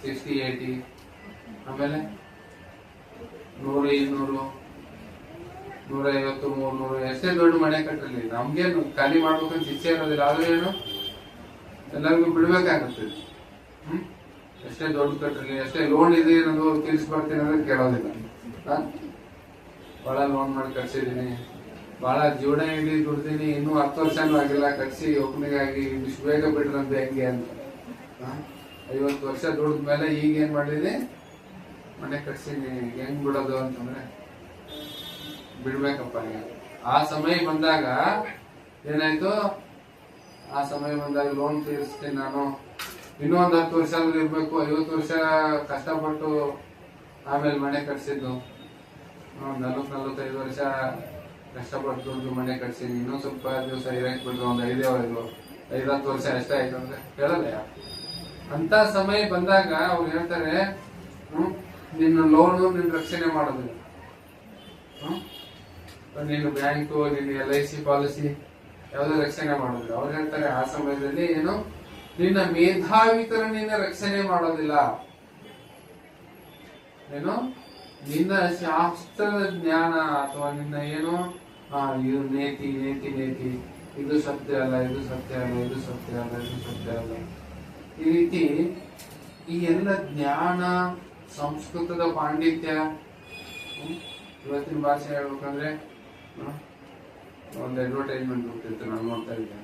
60-80 ಆಮೇಲೆ 100-200-150-300 ಎಷ್ಟೇ ದೊಡ್ಡ ಮನೆ ಕಟ್ಟಿರ್ಲಿ, ನಮ್ಗೇನು ಖಾಲಿ ಮಾಡ್ಬೇಕಂತ ಇಚ್ಛೆ ಇರೋದಿಲ್ಲ. ಆದ್ರೆ ಏನು, ಎಲ್ಲರಿಗೂ ಬಿಡ್ಬೇಕಾಗತ್ತೆ. ಎಷ್ಟೇ ದೊಡ್ಡ ಕಟ್ಟಿರ್ಲಿ, ಎಷ್ಟೇ ಲೋನ್ ಇದೆ ಅನ್ನೋದು ತೀರಿಸ್ಬರ್ತೀನಿ ಅಂದ್ರೆ ಕೇಳೋದಿಲ್ಲ. ಬಹಳ ಲೋನ್ ಮಾಡಿ ಕಟ್ಸಿದೀನಿ, ಬಹಳ ಜೀವನ ಇಡೀ ದುಡ್ದೀನಿ, ಇನ್ನೂ 10 ವರ್ಷನೂ ಆಗಿಲ್ಲ, ಕಟ್ಸಿ ಒಬ್ಬನಿಗಾಗಿ ಇಷ್ಟು ಬೇಗ ಬಿಟ್ರಂತೆ ಹೆಂಗೆ ಅಂತ. 50 ವರ್ಷ ದುಡ್ದ ಮೇಲೆ ಈಗ ಏನ್ ಮಾಡಿದೀನಿ, ಮನೆ ಕಟ್ಸಿನಿ, ಹೆಂಗ್ ಬಿಡೋದು ಅಂತಂದ್ರೆ ಬಿಡ್ಬೇಕಪ್ಪ. ಆ ಸಮಯ ಬಂದಾಗ ಏನಾಯ್ತು, ಆ ಸಮಯ ಬಂದಾಗ ಲೋನ್ ತೀರಿಸ್ತೀನಿ ನಾನು, ಇನ್ನೂ ಒಂದು 10 ವರ್ಷ ಇರ್ಬೇಕು, 50 ವರ್ಷ ಕಷ್ಟಪಟ್ಟು ಆಮೇಲೆ ಮನೆ ಕಟ್ಸಿದ್ದು, 40-45 ವರ್ಷ ಕಷ್ಟಪಟ್ಟು ಮನೆ ಕಟ್ಸೀನಿ, ಇನ್ನೊಂದ್ ಸ್ವಲ್ಪ ದಿವಸ ಇರಕ್ ಬಿಟ್ರು, ಒಂದು 5 50 ವರ್ಷ ಎಷ್ಟೇ ಆಯ್ತು ಅಂದ್ರೆ ಹೇಳಲ್ಲ ಯಾರು. ಅಂತ ಸಮಯ ಬಂದಾಗ ಅವ್ರು ಹೇಳ್ತಾರೆ, ನಿನ್ನ ಲೋನು ನಿನ್ನ ರಕ್ಷಣೆ ಮಾಡೋದಿಲ್ಲ, ನಿನ್ನ ಬ್ಯಾಂಕು, ನಿನ್ನ LIC ಪಾಲಿಸಿ ಯಾವುದೋ ರಕ್ಷಣೆ ಮಾಡೋದಿಲ್ಲ. ಅವ್ರು ಹೇಳ್ತಾರೆ ಆ ಸಮಯದಲ್ಲಿ ಏನು, ನಿನ್ನ ಮೇಧಾವಿತರ ನಿನ್ನ ರಕ್ಷಣೆ ಮಾಡೋದಿಲ್ಲ, ಏನು ನಿನ್ನ ಶಾಸ್ತ್ರದ ಜ್ಞಾನ ಅಥವಾ ನಿನ್ನ ಏನು ಇದು ನೇತಿ ನೇತಿ ನೇತಿ, ಇದು ಸತ್ಯ ಅಲ್ಲ, ಇದು ಸತ್ಯ ಅಲ್ಲ, ಇದು ಸತ್ಯ ಅಲ್ಲ, ಇದು ಸತ್ಯ ಅಲ್ಲ, ಈ ರೀತಿ ಈ ಎಲ್ಲ ಜ್ಞಾನ, ಸಂಸ್ಕೃತದ ಪಾಂಡಿತ್ಯ. ಇವತ್ತಿನ ಭಾಷೆ ಹೇಳ್ಬೇಕಂದ್ರೆ ಒಂದು ಅಡ್ವರ್ಟೈಸ್ಮೆಂಟ್ ಬಿಟ್ಟಿತ್ತು, ನಾನು ನೋಡ್ತಾ ಇದ್ದೆ.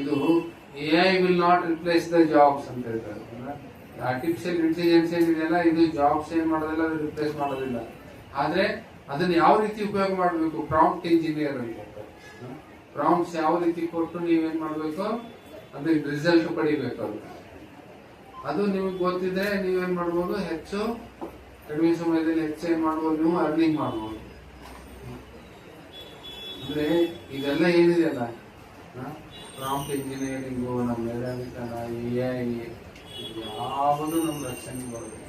ಇದು AI will not replace the jobs ಅಂತ ಹೇಳ್ತಾರೆ. ಆರ್ಟಿಫಿಷಿಯಲ್ ಇಂಟೆಲಿಜೆನ್ಸ್ ಏನಿದೆಯಲ್ಲ, ಇದು ಜಾಬ್ಸ್ ಏನ್ ಮಾಡೋದಿಲ್ಲ, ಅದು ರಿಪ್ಲೇಸ್ ಮಾಡೋದಿಲ್ಲ. ಆದ್ರೆ ಅದನ್ನ ಯಾವ ರೀತಿ ಉಪಯೋಗ ಮಾಡಬೇಕು, ಪ್ರಾಂಪ್ಟ್ ಇಂಜಿನಿಯರ್ ಅಂತ ಹೇಳ್ತಾರೆ. ಪ್ರಾಂಪ್ಟ್ಸ್ ಯಾವ ರೀತಿ ಕೊಟ್ಟು ನೀವೇನ್ ಮಾಡ್ಬೇಕು, ಅದ್ರ ರಿಸಲ್ಟ್ ಪಡಿಬೇಕು. ಅದು ನಿಮಗೆ ಗೊತ್ತಿದ್ರೆ ನೀವೇನ್ ಮಾಡ್ಬೋದು, ಹೆಚ್ಚು ಕಡಿಮೆ ಸಮಯದಲ್ಲಿ ಹೆಚ್ಚು ಏನ್ ಮಾಡ್ಬೋದು, ನೀವು ಅರ್ನಿಂಗ್ ಮಾಡ್ಬೋದು. ಅಂದ್ರೆ ಇದೆಲ್ಲ ಏನಿದೆಯಲ್ಲ, ಪ್ರಾಂಪ್ಟ್ ಇಂಜಿನಿಯರಿಂಗು, ನಮ್ಮ ಮೇಧಾವಿತನ, AI, ಯಾವುದು ನಮ್ಮ ರಕ್ಷಣೆ ಬರಬೇಕು.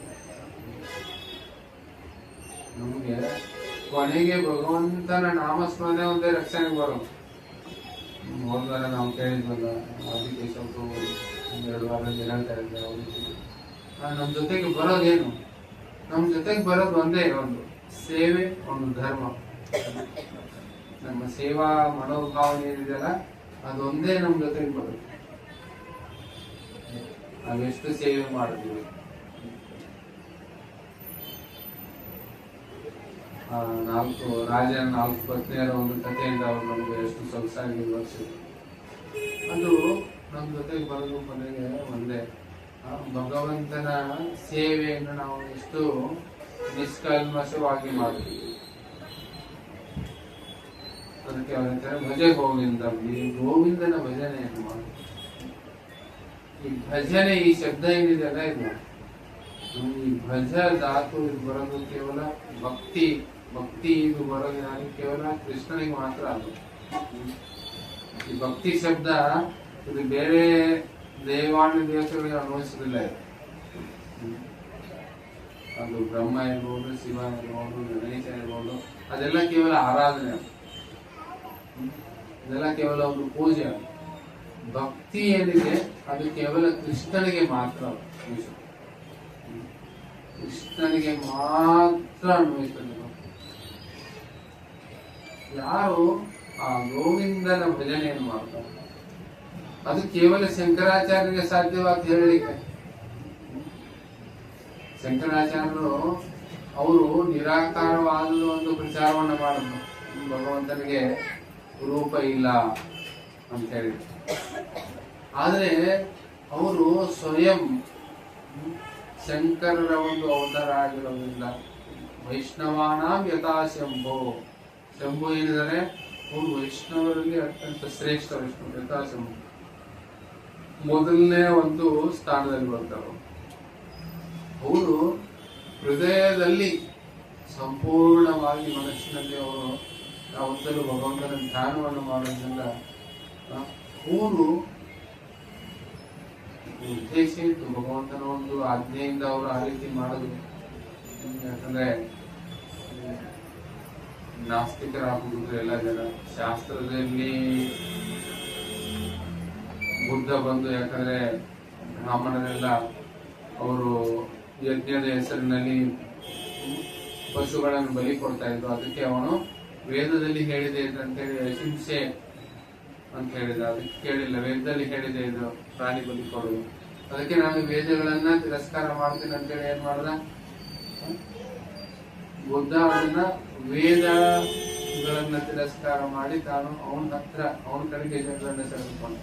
ನಮ್ಗೆ ಕೊನೆಗೆ ಭಗವಂತನ ನಾಮಸ್ಮರಣೆ ಒಂದೇ ರಕ್ಷಣೆಗೆ ಬರೋದು. ಹೋದ್ವಾರ ನಾವು ಕೇಳಿದ್ವಲ್ಲ, ಅದಕ್ಕೆ ಸ್ವಲ್ಪ 2 ವಾರದಿಂದ ಹೇಳ್ತಾ ಇದ್ದೆ. ನಮ್ಮ ಜೊತೆಗೆ ಬರೋದೇನು, ನಮ್ಮ ಜೊತೆಗೆ ಬರೋದು ಒಂದೇ, ಒಂದು ಸೇವೆ, ಒಂದು ಧರ್ಮ. ನಮ್ಮ ಸೇವಾ ಮನೋಭಾವನೆ ಏನಿದೆಯಲ್ಲ, ಅದೊಂದೇ ನಮ್ಮ ಜೊತೆಗೆ ಬರೋದು. ನಾವೆಷ್ಟು ಸೇವೆ ಮಾಡ್ತೀವಿ. 4 ರಾಜನ 4 ಪತ್ನಿಯರ ಒಂದು ಕಥೆಯಿಂದ ಅವರು ನಮ್ಗೆ ಎಷ್ಟು ಸೊಗಸಾಗಿ ವಿವರಿಸಿದ್ರು. ಅದು ನಮ್ಮ ಜೊತೆಗೆ ಬರೋದು ಕೊನೆಗೆ ಒಂದೇ, ಭಗವಂತನ ಸೇವೆಯನ್ನು ನಾವು ಎಷ್ಟು ನಿಷ್ಕಲ್ಮಶವಾಗಿ ಮಾಡ್ತೀವಿ. ಅದಕ್ಕೆ ಅವ್ರ ಹೇಳ್ತಾರೆ, ಭಜೆ ಗೋವಿಂದ, ಈ ಗೋವಿಂದನ ಭಜನೆಯನ್ನು ಮಾಡಿ. ಈ ಭಜನೆ, ಈ ಶಬ್ದ ಏನಿದೆಯಲ್ಲ, ಇದು ಈ ಭಜ ಧಾತು ಇದು ಬರೋದು ಕೇವಲ ಭಕ್ತಿ. ಇದು ಬರೋದು ಯಾರಿಗೆ, ಕೇವಲ ಕೃಷ್ಣನಿಗೆ ಮಾತ್ರ. ಅದು ಈ ಭಕ್ತಿ ಶಬ್ದ ಇದು ಬೇರೆ ದೇವಾನು ದೇವತೆಗಳಿಗೆ ಅನ್ವಯಿಸಲಿಲ್ಲ. ಅದು ಬ್ರಹ್ಮ ಇರ್ಬೋದು, ಶಿವ ಇರ್ಬೋದು, ಗಣೇಶ ಇರ್ಬೋದು, ಅದೆಲ್ಲ ಕೇವಲ ಆರಾಧನೆ, ಇದೆಲ್ಲ ಕೇವಲ ಒಂದು ಪೂಜೆ. ಭಕ್ತಿ ಏನಿದೆ ಅದು ಕೇವಲ ಕೃಷ್ಣನಿಗೆ ಮಾತ್ರ, ಕೃಷ್ಣನಿಗೆ ಮಾತ್ರ ಅನ್ವಯಿಸ್ತದೆ. ಯಾರು ಆ ಗೋವಿಂದನ ಭಜನೆಯನ್ನು ಮಾಡ್ತಾರೆ, ಅದು ಕೇವಲ ಶಂಕರಾಚಾರ್ಯರಿಗೆ ಸಾಧ್ಯವಾದ ಹೇಳಲಿಕ್ಕೆ. ಶಂಕರಾಚಾರ್ಯರು ಅವರು ನಿರಾಕಾರವಾದ ಒಂದು ಪ್ರಚಾರವನ್ನು ಮಾಡಿದ್ರು, ಭಗವಂತನಿಗೆ ರೂಪ ಇಲ್ಲ ಅಂತ ಹೇಳಿ. ಆದರೆ ಅವರು ಸ್ವಯಂ ಶಂಕರರ ಒಂದು ಅವತಾರ ಆಗಿರೋದ್ರಿಂದ ವೈಷ್ಣವಾನಾಂ ಯಥಾ ಶಂಭೋ, ಶಂಭು ಏನಿದ್ದಾರೆ ಅವರು ವೈಷ್ಣವರಲ್ಲಿ ಅತ್ಯಂತ ಶ್ರೇಷ್ಠ ವೈಷ್ಣವ, ಯಥಾ ಶಂಭು ಮೊದಲನೇ ಒಂದು ಸ್ಥಾನದಲ್ಲಿ ಬರ್ತಾರೆ. ಅವರು ಹೃದಯದಲ್ಲಿ ಸಂಪೂರ್ಣವಾಗಿ ಮನಸ್ಸಿನಲ್ಲಿ ಅವರು ಯಾವತ್ತಲೂ ಭಗವಂತನ ಧ್ಯಾನವನ್ನು ಮಾಡೋದ್ರಿಂದ ಅವರು ಉದ್ದೇಶ ಇತ್ತು, ಭಗವಂತನ ಒಂದು ಆಜ್ಞೆಯಿಂದ ಅವರು ಆ ರೀತಿ ಮಾಡೋದು. ಯಾಕಂದ್ರೆ ನಾಸ್ತಿಕರಾಗುವುದು ಎಲ್ಲ ಜನ. ಶಾಸ್ತ್ರದಲ್ಲಿ ಬುದ್ಧ ಬಂದು, ಯಾಕಂದ್ರೆ ಬ್ರಾಹ್ಮಣರೆಲ್ಲ ಅವರು ಯಜ್ಞದ ಹೆಸರಿನಲ್ಲಿ ಪಶುಗಳನ್ನು ಬಲಿ ಕೊಡ್ತಾ ಇದ್ರು. ಅದಕ್ಕೆ ಅವನು ವೇದದಲ್ಲಿ ಹೇಳಿದೆ ಅಂತೇಳಿ ಅಹಿಂಸೆ ಅಂತ ಹೇಳಿದ, ಅದಕ್ಕೆ ಕೇಳಿಲ್ಲ. ವೇದದಲ್ಲಿ ಹೇಳಿದೆ ಇದು ಪ್ರಾಣಿ ಬಲಿ ಕೊಡುವುದು, ಅದಕ್ಕೆ ನಾನು ವೇದಗಳನ್ನ ತಿರಸ್ಕಾರ ಮಾಡ್ತೀನಿ ಅಂತೇಳಿ ಏನ್ ಮಾಡ್ದ ಬುದ್ಧ, ಅದನ್ನ ವೇದಗಳನ್ನ ತಿರಸ್ಕಾರ ಮಾಡಿ ತಾನು ಅವನ ಕಡೆಗೆ ಜನರನ್ನ ಸೆಳೆದುಕೊಂಡ.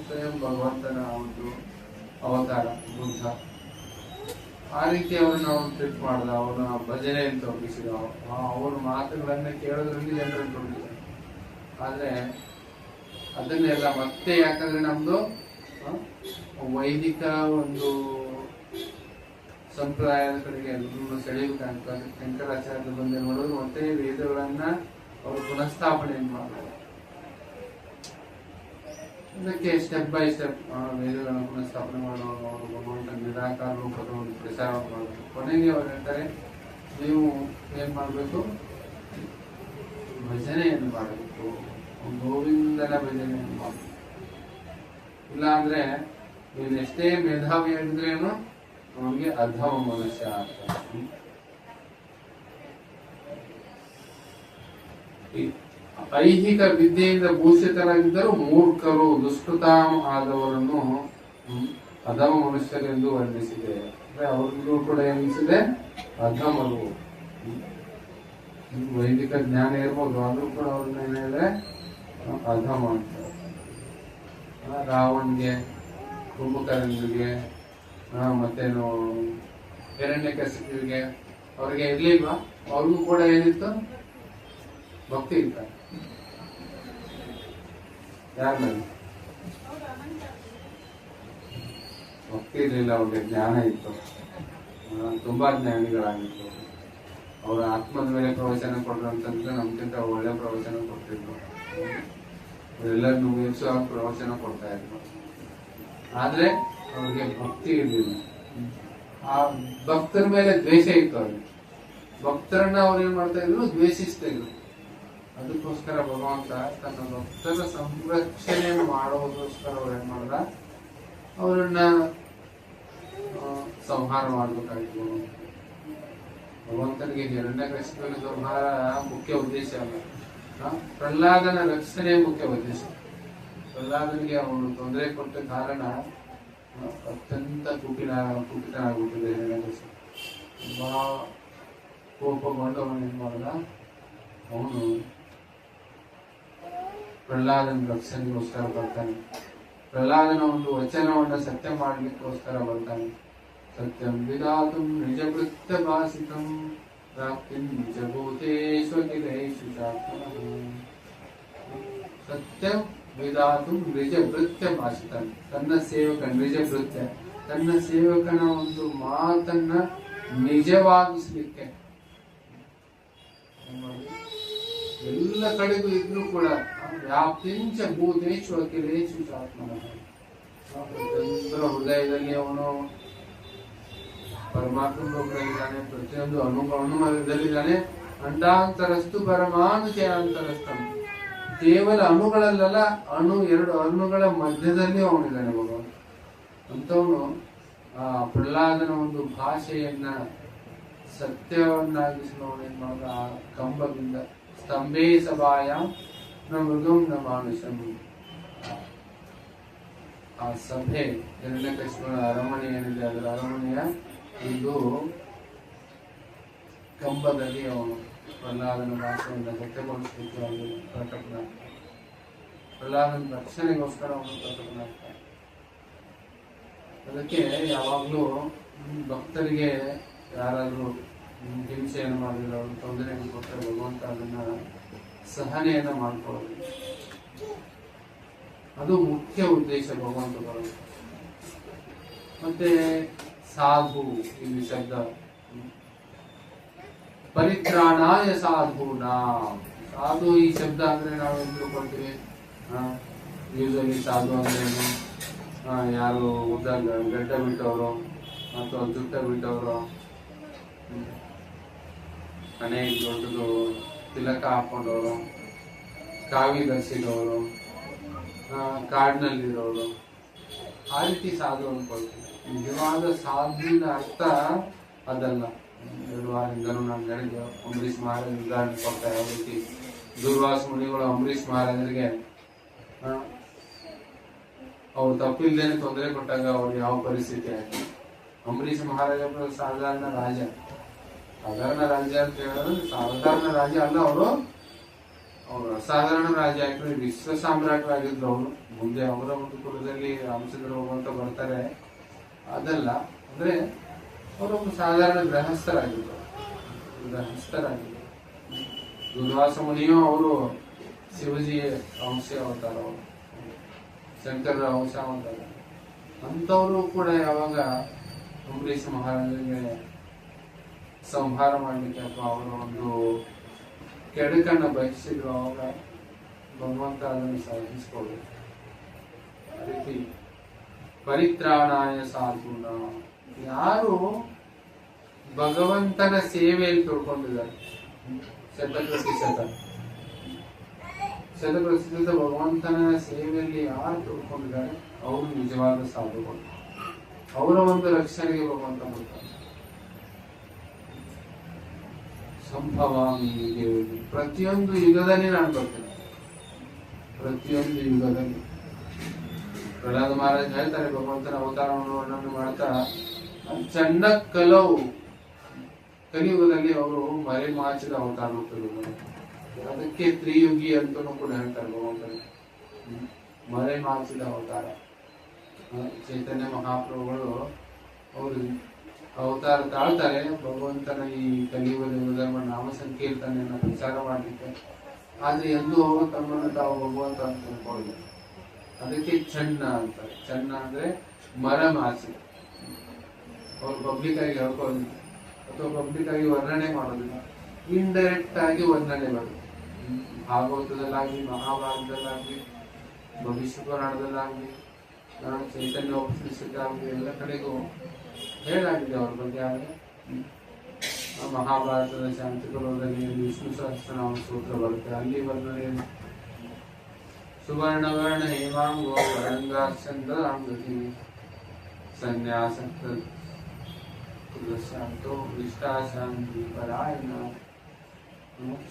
ಸ್ವಯಂ ಭಗವಂತನ ಒಂದು ಅವತಾರ ಬುದ್ಧ. ಆ ರೀತಿ ಅವರನ್ನ ಅವನು ಟ್ರೀಟ್ ಮಾಡ್ದ, ಅವನ ಭಜನೆಯನ್ನು ತೊಡಗಿಸಿದ, ಅವನ ಮಾತುಗಳನ್ನ ಕೇಳೋದ್ರಲ್ಲಿ ಜನರನ್ನು ತೊಡಗಿದ. ಆದ್ರೆ ಅದನ್ನೆಲ್ಲ ಮತ್ತೆ, ಯಾಕಂದ್ರೆ ನಮ್ದು ವೈದಿಕ ಒಂದು ಸಂಪ್ರದಾಯದ ಕಡೆಗೆ ಎಲ್ಲರೂ ಸೆಳೆಯಬೇಕಂತ ಶಂಕರಾಚಾರ್ಯ ಬಂದು ನೋಡೋದು, ಮತ್ತೆ ವೇದಗಳನ್ನ ಅವರು ಪುನಃಸ್ಥಾಪನೆ ಮಾಡಿದ್ರು. ಅದಕ್ಕೆ ಸ್ಟೆಪ್ ಬೈ ಸ್ಟೆಪ್ ವೇದಗಳನ್ನು ಪುನಃ ಸ್ಥಾಪನೆ ಮಾಡೋರು, ಅವರು ಭಗವಂತ ನಿರಾಕಾರ ರೂಪದ ಒಂದು ಪ್ರಚಾರ ಮಾಡೋದು. ಕೊನೆಗೆ ಅವ್ರು ಹೇಳ್ತಾರೆ, ನೀವು ಏನ್ ಮಾಡಬೇಕು, ಭಜನೆಯನ್ನು ಮಾಡಬೇಕು, ಗೋವಿಂದನ ಭಜನೆಯನ್ನು ಮಾಡಬೇಕು. ಇಲ್ಲ ಅಂದ್ರೆ ನೀನು ಎಷ್ಟೇ ಮೇಧಾವಿ ಹೇಳಿದ್ರೇನು ಅವನಿಗೆ ಅಧಮ ಮನುಷ್ಯ ಆಗ್ತಾನೆ. ಐಹಿಕ ವಿದ್ಯೆಯಿಂದ ಭೂಷಿತರಾಗಿದ್ದರೂ ಮೂರ್ಖರು, ದುಷ್ಕೃತಾಂ ಆದವರನ್ನು ಅಧಮ ಮನುಷ್ಯರೆಂದು ವರ್ಣಿಸಿದೆ. ಅಂದ್ರೆ ಅವ್ರಿಗೂ ಕೂಡ ಎನಿಸಿದೆ ಅಧಮರು. ವೈದಿಕ ಜ್ಞಾನ ಇರ್ಬೋದು, ಆದ್ರೂ ಕೂಡ ಅವ್ರನ್ನ ಏನಿದೆ ಅಧಮ ಅಂತ. ರಾವಣ್ಗೆ, ಕುಂಭಕರ್ಣನಿಗೆ, ಮತ್ತೇನು ಹಿರಣ್ಯಕಶಿಪುವಿಗೆ ಅವ್ರಿಗೆ ಇರ್ಲಿಲ್ವಾ? ಅವ್ರಿಗೂ ಕೂಡ ಏನಿತ್ತು? ಭಕ್ತಿ ಇತ್ತ. ಯಾರಲ್ಲಿ ಭಕ್ತಿ ಇರಲಿಲ್ಲ, ಅವ್ರಿಗೆ ಜ್ಞಾನ ಇತ್ತು, ತುಂಬಾ ಜ್ಞಾನಿಗಳಾಗಿತ್ತು. ಅವ್ರ ಆತ್ಮದ ಮೇಲೆ ಪ್ರವಚನ ಕೊಡ್ರು ಅಂತಂದ್ರೆ ನಮ್ಗಿಂತ ಒಳ್ಳೆ ಪ್ರವಚನ ಕೊಡ್ತಿದ್ರು. ಎಲ್ಲರನ್ನು ಮೀರಿಸುವ ಪ್ರವಚನ ಕೊಡ್ತಾ ಇದ್ರು. ಆದ್ರೆ ಅವ್ರಿಗೆ ಭಕ್ತಿ ಇರಲಿಲ್ಲ. ಆ ಭಕ್ತರ ಮೇಲೆ ದ್ವೇಷ ಇತ್ತು ಅವ್ರಿಗೆ. ಭಕ್ತರನ್ನ ಅವ್ರು ಏನ್ ಮಾಡ್ತಾ ಇದ್ರು? ದ್ವೇಷಿಸ್ತಾ ಇದ್ರು. ಅದಕ್ಕೋಸ್ಕರ ಭಗವಂತ ತನ್ನ ಭಕ್ತರ ಸಂರಕ್ಷಣೆ ಮಾಡೋದಕ್ಕೋಸ್ಕರ ಅವ್ರು ಏನ್ ಮಾಡ್ದ? ಅವರನ್ನ ಸಂಹಾರ ಮಾಡ್ಬೇಕಾಯ್ತು. ಭಗವಂತನಿಗೆ ಹಿರಣ್ಯಕಶಿಪುವಿನ ಸಂಹಾರ ಮುಖ್ಯ ಉದ್ದೇಶ ಅಲ್ಲ, ಪ್ರಹ್ಲಾದನ ರಕ್ಷಣೆ ಮುಖ್ಯ ಉದ್ದೇಶ. ಪ್ರಹ್ಲಾದನಿಗೆ ಅವನು ತೊಂದರೆ ಕೊಟ್ಟ ಕಾರಣ ಅತ್ಯಂತ ಕುಪಿತನಾಗ್ಬಿಟ್ಟಿದೆ ಹಿರಣ್ಯಕಶಿಪು. ತುಂಬಾ ಕೋಪಗೊಂಡು ಅವನು ಏನ್ ಮಾಡ್ದ? ಅವನು ಪ್ರಹ್ಲಾದನ ರಕ್ಷಣೆಗೋಸ್ಕರ ಬರ್ತಾನೆ. ಪ್ರಹ್ಲಾದನ ಒಂದು ವಚನವನ್ನ ಸತ್ಯ ಮಾಡ್ಲಿಕ್ಕೋಸ್ಕರ ಬರ್ತಾನೆ. ಸತ್ಯಂ ವಿಧಾತುಂ ನಿಜವೃತ್ತ ಭಾಸಿತಂ ಪ್ರಾಪ್ತಿಂ ನಿಜಭೂತೇಶ್ವಕಿಲೇಶು ಶಾತ್ಮನಃ. ಸತ್ಯಂ ವಿಧಾತುಂ ನಿಜವೃತ್ತ ಭಾಷಿತಂ. ತನ್ನ ಸೇವಕ ನಿಜವೃತ್ತ, ತನ್ನ ಸೇವಕನ ಒಂದು ಮಾತನ್ನ ನಿಜವಾಗಿಸ್ಲಿಕ್ಕೆ ಎಲ್ಲ ಕಡೆಗೂ ಇದ್ರೂ ಕೂಡ ವ್ಯಾಪ್ತಿಂಚ ಭೂತೇಶು ಅಖಿಲೇಶು ಶಾತ್ಮನಃ. ಪ್ರತಿಯೊಂದರ ಹೃದಯದಲ್ಲಿ ಅವನು ಪರಮಾತ್ಮ ರೂಪದಲ್ಲಿದ್ದಾನೆ, ಪ್ರತಿಯೊಂದು ಅನುಭವದಲ್ಲಿದ್ದಾನೆ. ಅಂಡಾಂತರಸ್ತು ಪರಮಾನುಚಯಾಂತರಸ್ಥಂ. ಕೇವಲ ಅಣುಗಳಲ್ಲ, ಎರಡು ಅಣುಗಳ ಮಧ್ಯದಲ್ಲಿ ಅವನಿದ್ದಾನೆ ಭಗವಂತ. ಅಂತವನು ಆ ಪ್ರಹ್ಲಾದನ ಒಂದು ಭಾಷೆಯನ್ನ ಸತ್ಯವನ್ನಾಗಿಸಿದವನೇನ್ ಮಾಡೋದ? ಆ ಕಂಬದಿಂದ ಸ್ತಂಭೇ ಸಭಾಯ ನ ಮೃಗಂ ನ ಮಾನುಷಂ. ಆ ಸಭೆ ಹಿರಣ್ಯಕಶಿಪುವಿನ ಅರಮನೆ ಏನಿದೆ, ಅದರ ಅರಮನೆಯ ಒಂದು ಕಂಬದಲ್ಲಿ ಅವನು ಪ್ರಹ್ಲಾದನ ಭಾಷೆಯಿಂದ ಸತ್ಯಗೊಳಿಸಲಿಕ್ಕೆ ಅವನು ಪ್ರಕಟನಾಗ್ತಾನೆ. ಪ್ರಹ್ಲಾದನ ರಕ್ಷಣೆಗೋಸ್ಕರ ಅವನು ಪ್ರಕಟನಾಗ್ತಾನೆ. ಅದಕ್ಕೆ ಯಾವಾಗ್ಲೂ ಭಕ್ತರಿಗೆ ಯಾರಾದ್ರೂ ಹಿಂಸೆಯನ್ನು ಮಾಡಿದ್ರೆ, ಅವರು ತೊಂದರೆಯನ್ನು ಕೊಟ್ಟರೆ ಭಗವಂತ ಅದನ್ನ ಸಹನೆಯನ್ನ ಮಾಡ್ಕೊಳ್ಳೋದು. ಅದು ಮುಖ್ಯ ಉದ್ದೇಶ ಭಗವಂತ ಬರೋದು. ಮತ್ತೆ ಸಾಧು ಇಲ್ಲಿ ಶಬ್ದ ಪರಿತ್ರಾಣಾಯ ಸಾಧೂನಾ. ಸಾಧು ಈ ಶಬ್ದ ಅಂದ್ರೆ ನಾವು ಏನ್ ತಿಳ್ಕೊಳ್ತೀವಿ? ಯೂಶಲಿ ಸಾಧು ಅಂದ್ರೇನು? ಯಾರು ಉದ್ದ ಗಡ್ಡ ಬಿಟ್ಟವರು ಅಥವಾ ಜುಟ್ಟ ಬಿಟ್ಟವರು, ಮನೆ ದೊಡ್ಡದು ತಿಲಕ ಹಾಕೊಂಡವರು, ಕಾವಿ ಧರಿಸಿದವರು, ಕಾಡಿನಲ್ಲಿರೋರು, ಆ ರೀತಿ ಸಾಧು ಅನ್ಕೊಳ್ತೀವಿ. ನಿಜವಾದ ಸಾಧುವಿನ ಅರ್ಥ ಅದಲ್ಲ. 2 ವಾರದಿಂದಲೂ ನಾನು ಹೇಳಿದ್ದೆ, ಅಂಬರೀಷ್ ಮಹಾರಾಜ್ ಉದಾಹರಣೆ ಕೊಡ್ತಾ ಯಾವ ರೀತಿ ದುರ್ವಾಸ ಮುನಿಗಳು ಅಂಬರೀಷ್ ಮಹಾರಾಜರಿಗೆ ಅವ್ರು ತಪ್ಪಿಲ್ದೇನೆ ತೊಂದರೆ ಕೊಟ್ಟಾಗ ಅವ್ರು ಯಾವ ಪರಿಸ್ಥಿತಿ ಆಯ್ತು. ಅಂಬರೀಷ್ ಮಹಾರಾಜ ಸಾಧಾರಣ ರಾಜ. ಸಾಧಾರಣ ರಾಜ್ಯ ಅಂತ ಹೇಳಿದ್ರೆ ಸಾಧಾರಣ ರಾಜ್ಯ ಅಲ್ಲ, ಅವರು ಅಸಾಧಾರಣ ರಾಜ್ಯ. ಯಾಕಂದ್ರೆ ವಿಶ್ವ ಸಾಮ್ರಾಟರಾಗಿದ್ರು ಅವರು. ಮುಂದೆ ಅವರ ಒಂದು ಕುಲದಲ್ಲಿ ರಾಮಚಂದ್ರ ಹೋಗುವಂತ ಬರ್ತಾರೆ, ಅದಲ್ಲ. ಅಂದ್ರೆ ಅವರೊಬ್ಬ ಸಾಧಾರಣ ಗೃಹಸ್ಥರಾಗಿದ್ರು. ದುರ್ವಾಸ ಮುನಿಯು ಅವರು ಶಿವಜಿಯ ಅಂಶ ಅವತಾರ, ಅವರು ಶಂಕರರ ಅಂಶ ಅವತಾರ. ಅಂತವರು ಕೂಡ ಯಾವಾಗ ಅಂಬರೀಷ್ ಮಹಾರಾಜರಿಗೆ ಸಂಹಾರ ಮಾಡ್ಲಿಕ್ಕೆ ಅಥವಾ ಅವರ ಒಂದು ಕೆಡಕನ್ನ ಬಯಸಿದ್ರು, ಅವಾಗ ಭಗವಂತ ಅದನ್ನು ಸಾಧಿಸ್ಕೊಳ್ಬೇಕು. ರೀತಿ ಪರಿತ್ರಾಣಾಯ ಸಾಧೂನ, ಯಾರು ಭಗವಂತನ ಸೇವೆಯಲ್ಲಿ ತೊಡ್ಕೊಂಡಿದ್ದಾರೆ, ಶತಪ್ರತಿಶತ ಭಗವಂತನ ಸೇವೆಯಲ್ಲಿ ಯಾರು ತೊಡ್ಕೊಂಡಿದ್ದಾರೆ ಅವರು ನಿಜವಾದ ಸಾಧುಗಳು. ಅವರ ಒಂದು ರಕ್ಷಣೆಗೆ ಭಗವಂತ ಬರ್ತಾರೆ. ಸಂಭವಾಮಿ ದೇವಿ, ಪ್ರತಿಯೊಂದು ಯುಗದಲ್ಲಿ ನಾನು ಬರ್ತೇನೆ, ಪ್ರತಿಯೊಂದು ಯುಗದಲ್ಲಿ. ಪ್ರಹ್ಲಾದ ಮಹಾರಾಜ್ ಹೇಳ್ತಾರೆ, ಭಗವಂತನ ಅವತಾರವನ್ನು ವರ್ಣನೆ ಮಾಡ್ತಾ, ಚಂಡ ಕಲವು ಕಲಿಯುಗದಲ್ಲಿ ಅವರು ಮರೆಮಾಚಿದ ಅವತಾರ ರೂಪದಲ್ಲಿ, ಅದಕ್ಕೆ ತ್ರಿಯುಗಿ ಅಂತನೂ ಕೂಡ ಹೇಳ್ತಾರೆ ಭಗವಂತನ ಮರೆಮಾಚಿದ ಅವತಾರ. ಚೈತನ್ಯ ಮಹಾಪ್ರಭುಗಳು ಅವರು ಅವತಾರ ತಾಳ್ತಾರೆ ಭಗವಂತನ ಈ ಕಲಿಯುಗದ ನಾಮ ಸಂಕೀರ್ತನೆಯನ್ನ ಪ್ರಚಾರ ಮಾಡಲಿಕ್ಕೆ. ಆದ್ರೆ ಎಂದೂ ಅವರು ತಮ್ಮನ್ನು ತಾವು ಭಗವಂತ ಅಂತ ತಿಳ್ಕೊಳ್ಳಿ. ಅದಕ್ಕೆ ಚನ್ನ ಅಂತಾರೆ. ಚನ್ನ ಅಂದ್ರೆ ಮರಮಾಚಿ. ಅವ್ರು ಪಬ್ಲಿಕ್ ಆಗಿ ಹೇಳ್ಕೊಳ್ಳಿ ಅಥವಾ ಪಬ್ಲಿಕ್ ಆಗಿ ವರ್ಣನೆ ಮಾಡೋದಿಲ್ಲ, ಇಂಡೈರೆಕ್ಟ್ ಆಗಿ ವರ್ಣನೆ ಮಾಡೋದು. ಭಾಗವತದಲ್ಲಾಗ್ಲಿ, ಮಹಾಭಾರತದಲ್ಲಾಗ್ಲಿ, ಭವಿಷ್ಯ ಪುರಾಣದಲ್ಲಾಗ್ಲಿ, ಚೈತನ್ಯ ಉಪನಿಷತ್ತಾಗ್ಲಿ, ಎಲ್ಲ ಕಡೆಗೂ ಹೇಳಾಗಿದೆ ಅವ್ರ ಬಗ್ಗೆ. ಆದರೆ ಮಹಾಭಾರತದ ಶಾಂತಿಕುಲದಲ್ಲಿ ವಿಷ್ಣು ಸಹಸ್ರನಾಮ ಸೂತ್ರ ಬರುತ್ತೆ, ಅಲ್ಲಿ ವರ್ಣನೆ ಸುವರ್ಣವರ್ಣ ಹೇಮಾಂಗೋ ವರಂಗಾಂಗತಿ ಸನ್ಯಾಸಕ್ತ ಶಾಂತಿ ಪರಾಯಣ.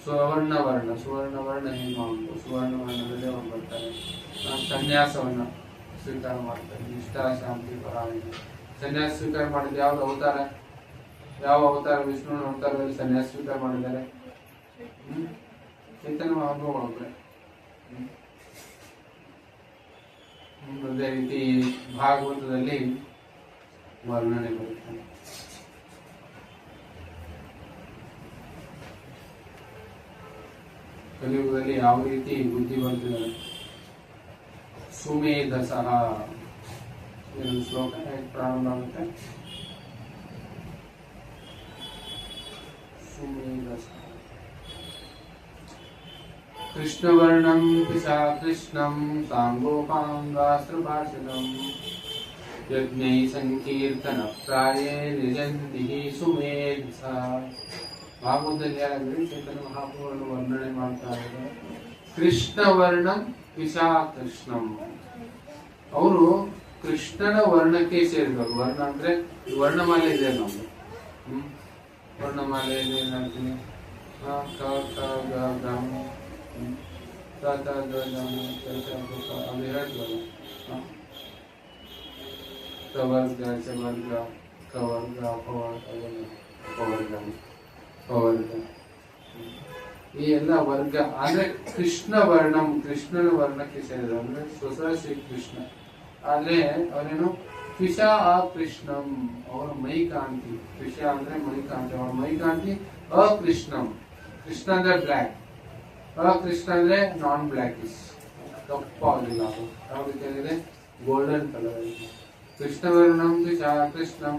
ಸುವರ್ಣವರ್ಣ ಹೇಮಾಂಗೋ, ಸುವರ್ಣವರ್ಣದಲ್ಲಿ ಅವ್ರು ಬರ್ತಾರೆ, ಸನ್ಯಾಸವನ್ನ ಸ್ವೀಕಾರ ಮಾಡ್ತಾರೆ. ನಿಷ್ಠಾ ಶಾಂತಿ ಪರಾಯಣ. ಸನ್ಯಾಸ ಸ್ವೀಕಾರ ಮಾಡಿದ ಯಾವ ಅವತಾರ ವಿಷ್ಣುವಿನ ಅವತಾರದಲ್ಲಿ ಸನ್ಯಾಸ ಸ್ವೀಕಾರ ಮಾಡಿದ್ದಾರೆ? ಚೈತನ್ಯ ಮಹಾಪ್ರಭುಗಳೊಬ್ಬರೇ. ಅದೇ ರೀತಿ ಭಾಗವತದಲ್ಲಿ ವರ್ಣನೆ ಬರುತ್ತೆ. ಕಲಿಯುಗದಲ್ಲಿ ಯಾವ ರೀತಿ ಬುದ್ಧಿ ಬರ್ತಿದ್ದಾರೆ. ಸುಮೇಧಸಃ ಏನು ಶ್ಲೋಕ ಪ್ರಾರಂಭ ಆಗುತ್ತೆ. ಸುಮೇಧಸಃ ಕೃಷ್ಣವರ್ಣಂ ಪಿಶಾ ಕೃಷ್ಣಂ ಸಾಂಗೋಪಾಂಗಾಸ್ತ್ರಭಾಷಣಂ ಯಜ್ಞೈ ಸಂಕೀರ್ತನ ಪ್ರಾಯೇ ನಿಜಂತಿ ಸುಮೇಧಸಃ. ಭಾಗವತದಲ್ಲಿ ಯಾರಾದ್ರೆ ಚೈತನ್ಯ ಮಹಾಪ್ರಭುಗಳನ್ನು ವರ್ಣನೆ ಮಾಡ್ತಾ ಇದ್ದಾರೆ. ಕೃಷ್ಣವರ್ಣಂ ಪಿಶಾ ಕೃಷ್ಣಂ, ಅವರು ಕೃಷ್ಣನ ವರ್ಣಕ್ಕೆ ಸೇರಿದವರು. ವರ್ಣ ಅಂದ್ರೆ ವರ್ಣಮಾಲೆ ಇದೆ ನಮ್ದು. ವರ್ಣಮಾಲೆಯಲ್ಲಿ ಏನಾಗ್ತೀನಿ ಅದು ಹೇಳ್ತೀವಲ್ಲ, ಕವರ್ಗ ಚವರ್ಗ ಕವರ್ಗ ಅಪವರ್ಗ ಈ ಎಲ್ಲ ವರ್ಗ ಅಂದ್ರೆ ಕೃಷ್ಣ ವರ್ಣಂ, ಕೃಷ್ಣನ ವರ್ಣಕ್ಕೆ ಸೇರಿದ ಅಂದ್ರೆ ಸ್ವತಃ ಶ್ರೀ ಕೃಷ್ಣ. ಆದ್ರೆ ಅವರೇನು ಪಿಶ ಅಕೃಷ್ಣಂ, ಅವರ ಮೈಕಾಂತಿ. ಪಿಶ ಅಂದ್ರೆ ಮೈಕಾಂತಿ, ಅವರ ಮೈಕಾಂತಿ ಅಕೃಷ್ಣಂ. ಕೃಷ್ಣ ಅಂದ್ರೆ ಬ್ಲ್ಯಾಕ್, ಅಕೃಷ್ಣ ಅಂದ್ರೆ ನಾನ್ ಬ್ಲ್ಯಾಕಿಶ್, ಕಪ್ಪಾಗಿಲ್ಲ. ಅದು ಯಾವ ರೀತಿಯಾಗಿದೆ? Golden colour. ಕೃಷ್ಣವರ್ಣಂ ಪಿಶ ಕೃಷ್ಣಂ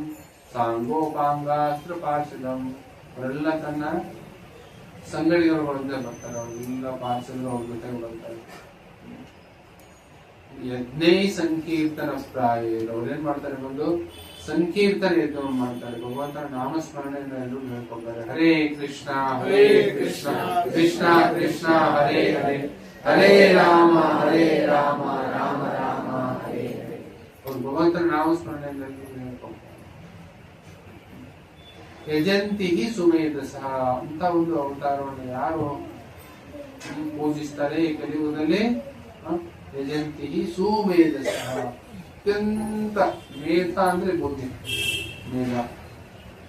ಸಾಂಗೋಪಾಂಗಾಸ್ತ್ರ ಪಾರ್ಷದಂ. ಅವರೆಲ್ಲ ತನ್ನ ಸಂಗಡಿಗರುಗಳಿಂದ ಬರ್ತಾರೆ, ಅವರೆಲ್ಲ ಪಾರ್ಷದರು ಅವ್ರ ಜೊತೆಗೆ ಬರ್ತಾರೆ. ಯಜ್ಞೈ ಸಂಕೀರ್ತನ ಪ್ರಾಯ, ಅವ್ರೇನ್ ಮಾಡ್ತಾರೆ? ಬಂದು ಸಂಕೀರ್ತನ ಯಜ್ಞವನ್ನು ಮಾಡ್ತಾರೆ. ಭಗವಂತನ ನಾಮಸ್ಮರಣೆಯಿಂದ ಎಲ್ಲರೂ ಹೇಳ್ಕೊಳ್ತಾರೆ. ಹರೇ ಕೃಷ್ಣ ಕೃಷ್ಣ ಕೃಷ್ಣ ಹರೇ ಹರೇ, ಹರೇ ರಾಮ ರಾಮ ರಾಮ ಹರೇ ಹರೇ. ಅವ್ರು ಭಗವಂತನ ನಾಮಸ್ಮರಣೆಯಿಂದ ಎಲ್ಲರೂ ಹೇಳ್ಕೊಳ್ತಾರೆ. ಯಜಂತಿ ಸುಮೇಧಸಃ, ಅಂತ ಒಂದು ಅವತಾರವನ್ನು ಯಾರು ಪೂಜಿಸ್ತಾರೆ ಈ ಕಲಿಯುಗದಲ್ಲಿ, ಯಜಂತಿ ಸುಮೇಧಸಃ, ಅತ್ಯಂತ ಮೇಧ ಅಂದ್ರೆ ಬುದ್ಧಿ, ಮೇಧ.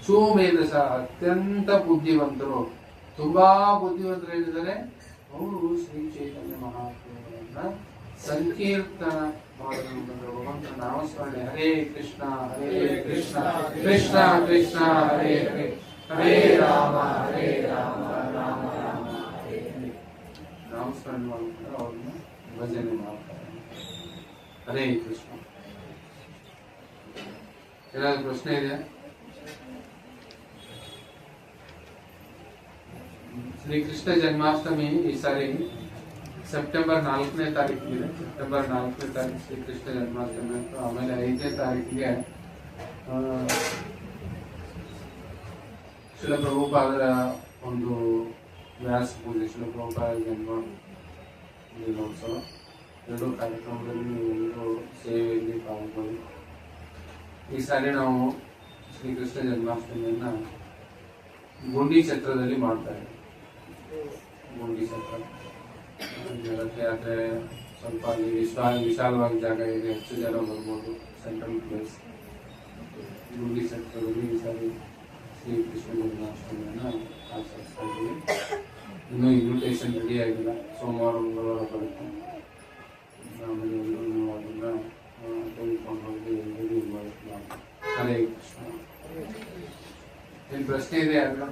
ಸುಮೇಧಸಃ ಅತ್ಯಂತ ಬುದ್ಧಿವಂತರು, ತುಂಬಾ ಬುದ್ಧಿವಂತರು ಏನಿದ್ದಾರೆ ಅವರು ಶ್ರೀ ಚೈತನ್ಯ ಮಹಾಪ್ರಭುಗಳನ್ನ ಸಂಕೀರ್ತನ ಮಾಡಲು ಭಗವಂತನ ನಾಮಸ್ಮರಣೆ. ಹರೇ ಕೃಷ್ಣ ಕೃಷ್ಣ ಕೃಷ್ಣ ಹರೇ ಹರೇ, ಹರೇ ರಾಮ ರಾಮ ರಾಮ ಹರೇ ಹರೇ ನಾಮಸ್ಮರಣೆ ಮಾಡ್ತಾರೆ, ಅವ್ರನ್ನ ಭಜನೆ ಮಾಡ್ತಾರೆ. ಹರೇ ಕೃಷ್ಣ. ಏನಾದ್ರು ಪ್ರಶ್ನೆ ಇದೆಯಾ? ಶ್ರೀಕೃಷ್ಣ ಜನ್ಮಾಷ್ಟಮಿ ಈ ಸಾರಿ ಸೆಪ್ಟೆಂಬರ್ 4ನೇ ತಾರೀಕಿಗೆ ಸೆಪ್ಟೆಂಬರ್ 4ನೇ ತಾರೀಕು ಶ್ರೀಕೃಷ್ಣ ಜನ್ಮಾಷ್ಟಮಿ ಅಂತ. ಆಮೇಲೆ 5ನೇ ತಾರೀಕಿಗೆ ಶಿಲ ಪ್ರಭುಪಾದರ ಒಂದು ವ್ಯಾಸ ಪೂಜೆ, ಶಿಲ ಪ್ರಭುಪಾದ ಜನ್ಮ ದಿನೋತ್ಸವ, ಎರಡೂ ಕಾರ್ಯಕ್ರಮದಲ್ಲಿ ನೀವು ಸೇವೆಯಲ್ಲಿ ಪಾಲ್ಗೊಳ್ಳಿ. ಈ ಸಾರಿ ನಾವು ಶ್ರೀಕೃಷ್ಣ ಜನ್ಮಾಷ್ಟಮಿಯನ್ನ ಗುಂಡಿ ಛತ್ರದಲ್ಲಿ ಮಾಡ್ತಾ ಇದ್ದೀವಿ. ಗುಂಡಿ ಛತ್ರ ರಥಯಾತ್ರೆ ಸ್ವಲ್ಪ ಅಲ್ಲಿ ವಿಶಾಲವಾಗಿ ಜಾಗ ಇದೆ, ಹೆಚ್ಚು ಜನ ಬರ್ಬೋದು, ಸೆಂಟ್ರಲ್ ಪ್ಲೇಸ್. ಗುಂಡಿ ಛತ್ರದಲ್ಲಿ ಈ ಸಾರಿ ಶ್ರೀಕೃಷ್ಣ ಜನ್ಮಾಷ್ಟಮಿಯನ್ನು ಆಚರಿಸ್ತಾ ಇದ್ದೀವಿ. ಇನ್ನೂ ಇನ್ವಿಟೇಷನ್ ರೆಡಿ ಆಗಿಲ್ಲ, ಸೋಮವಾರ ಮಂಗಳವಾರ ಬರುತ್ತೆ. ಆಮೇಲೆ ನೀವು ಅದನ್ನು ತೆಗೆದುಕೊಂಡು ಹೋಗಿ ಎಲ್ಲರಿಗೂ ಇನ್ವೈಟ್ ಮಾಡಿ. ಹರೇ ಕೃಷ್ಣ. ಏನು ಪ್ರಶ್ನೆ ಇದೆ ಯಾರು?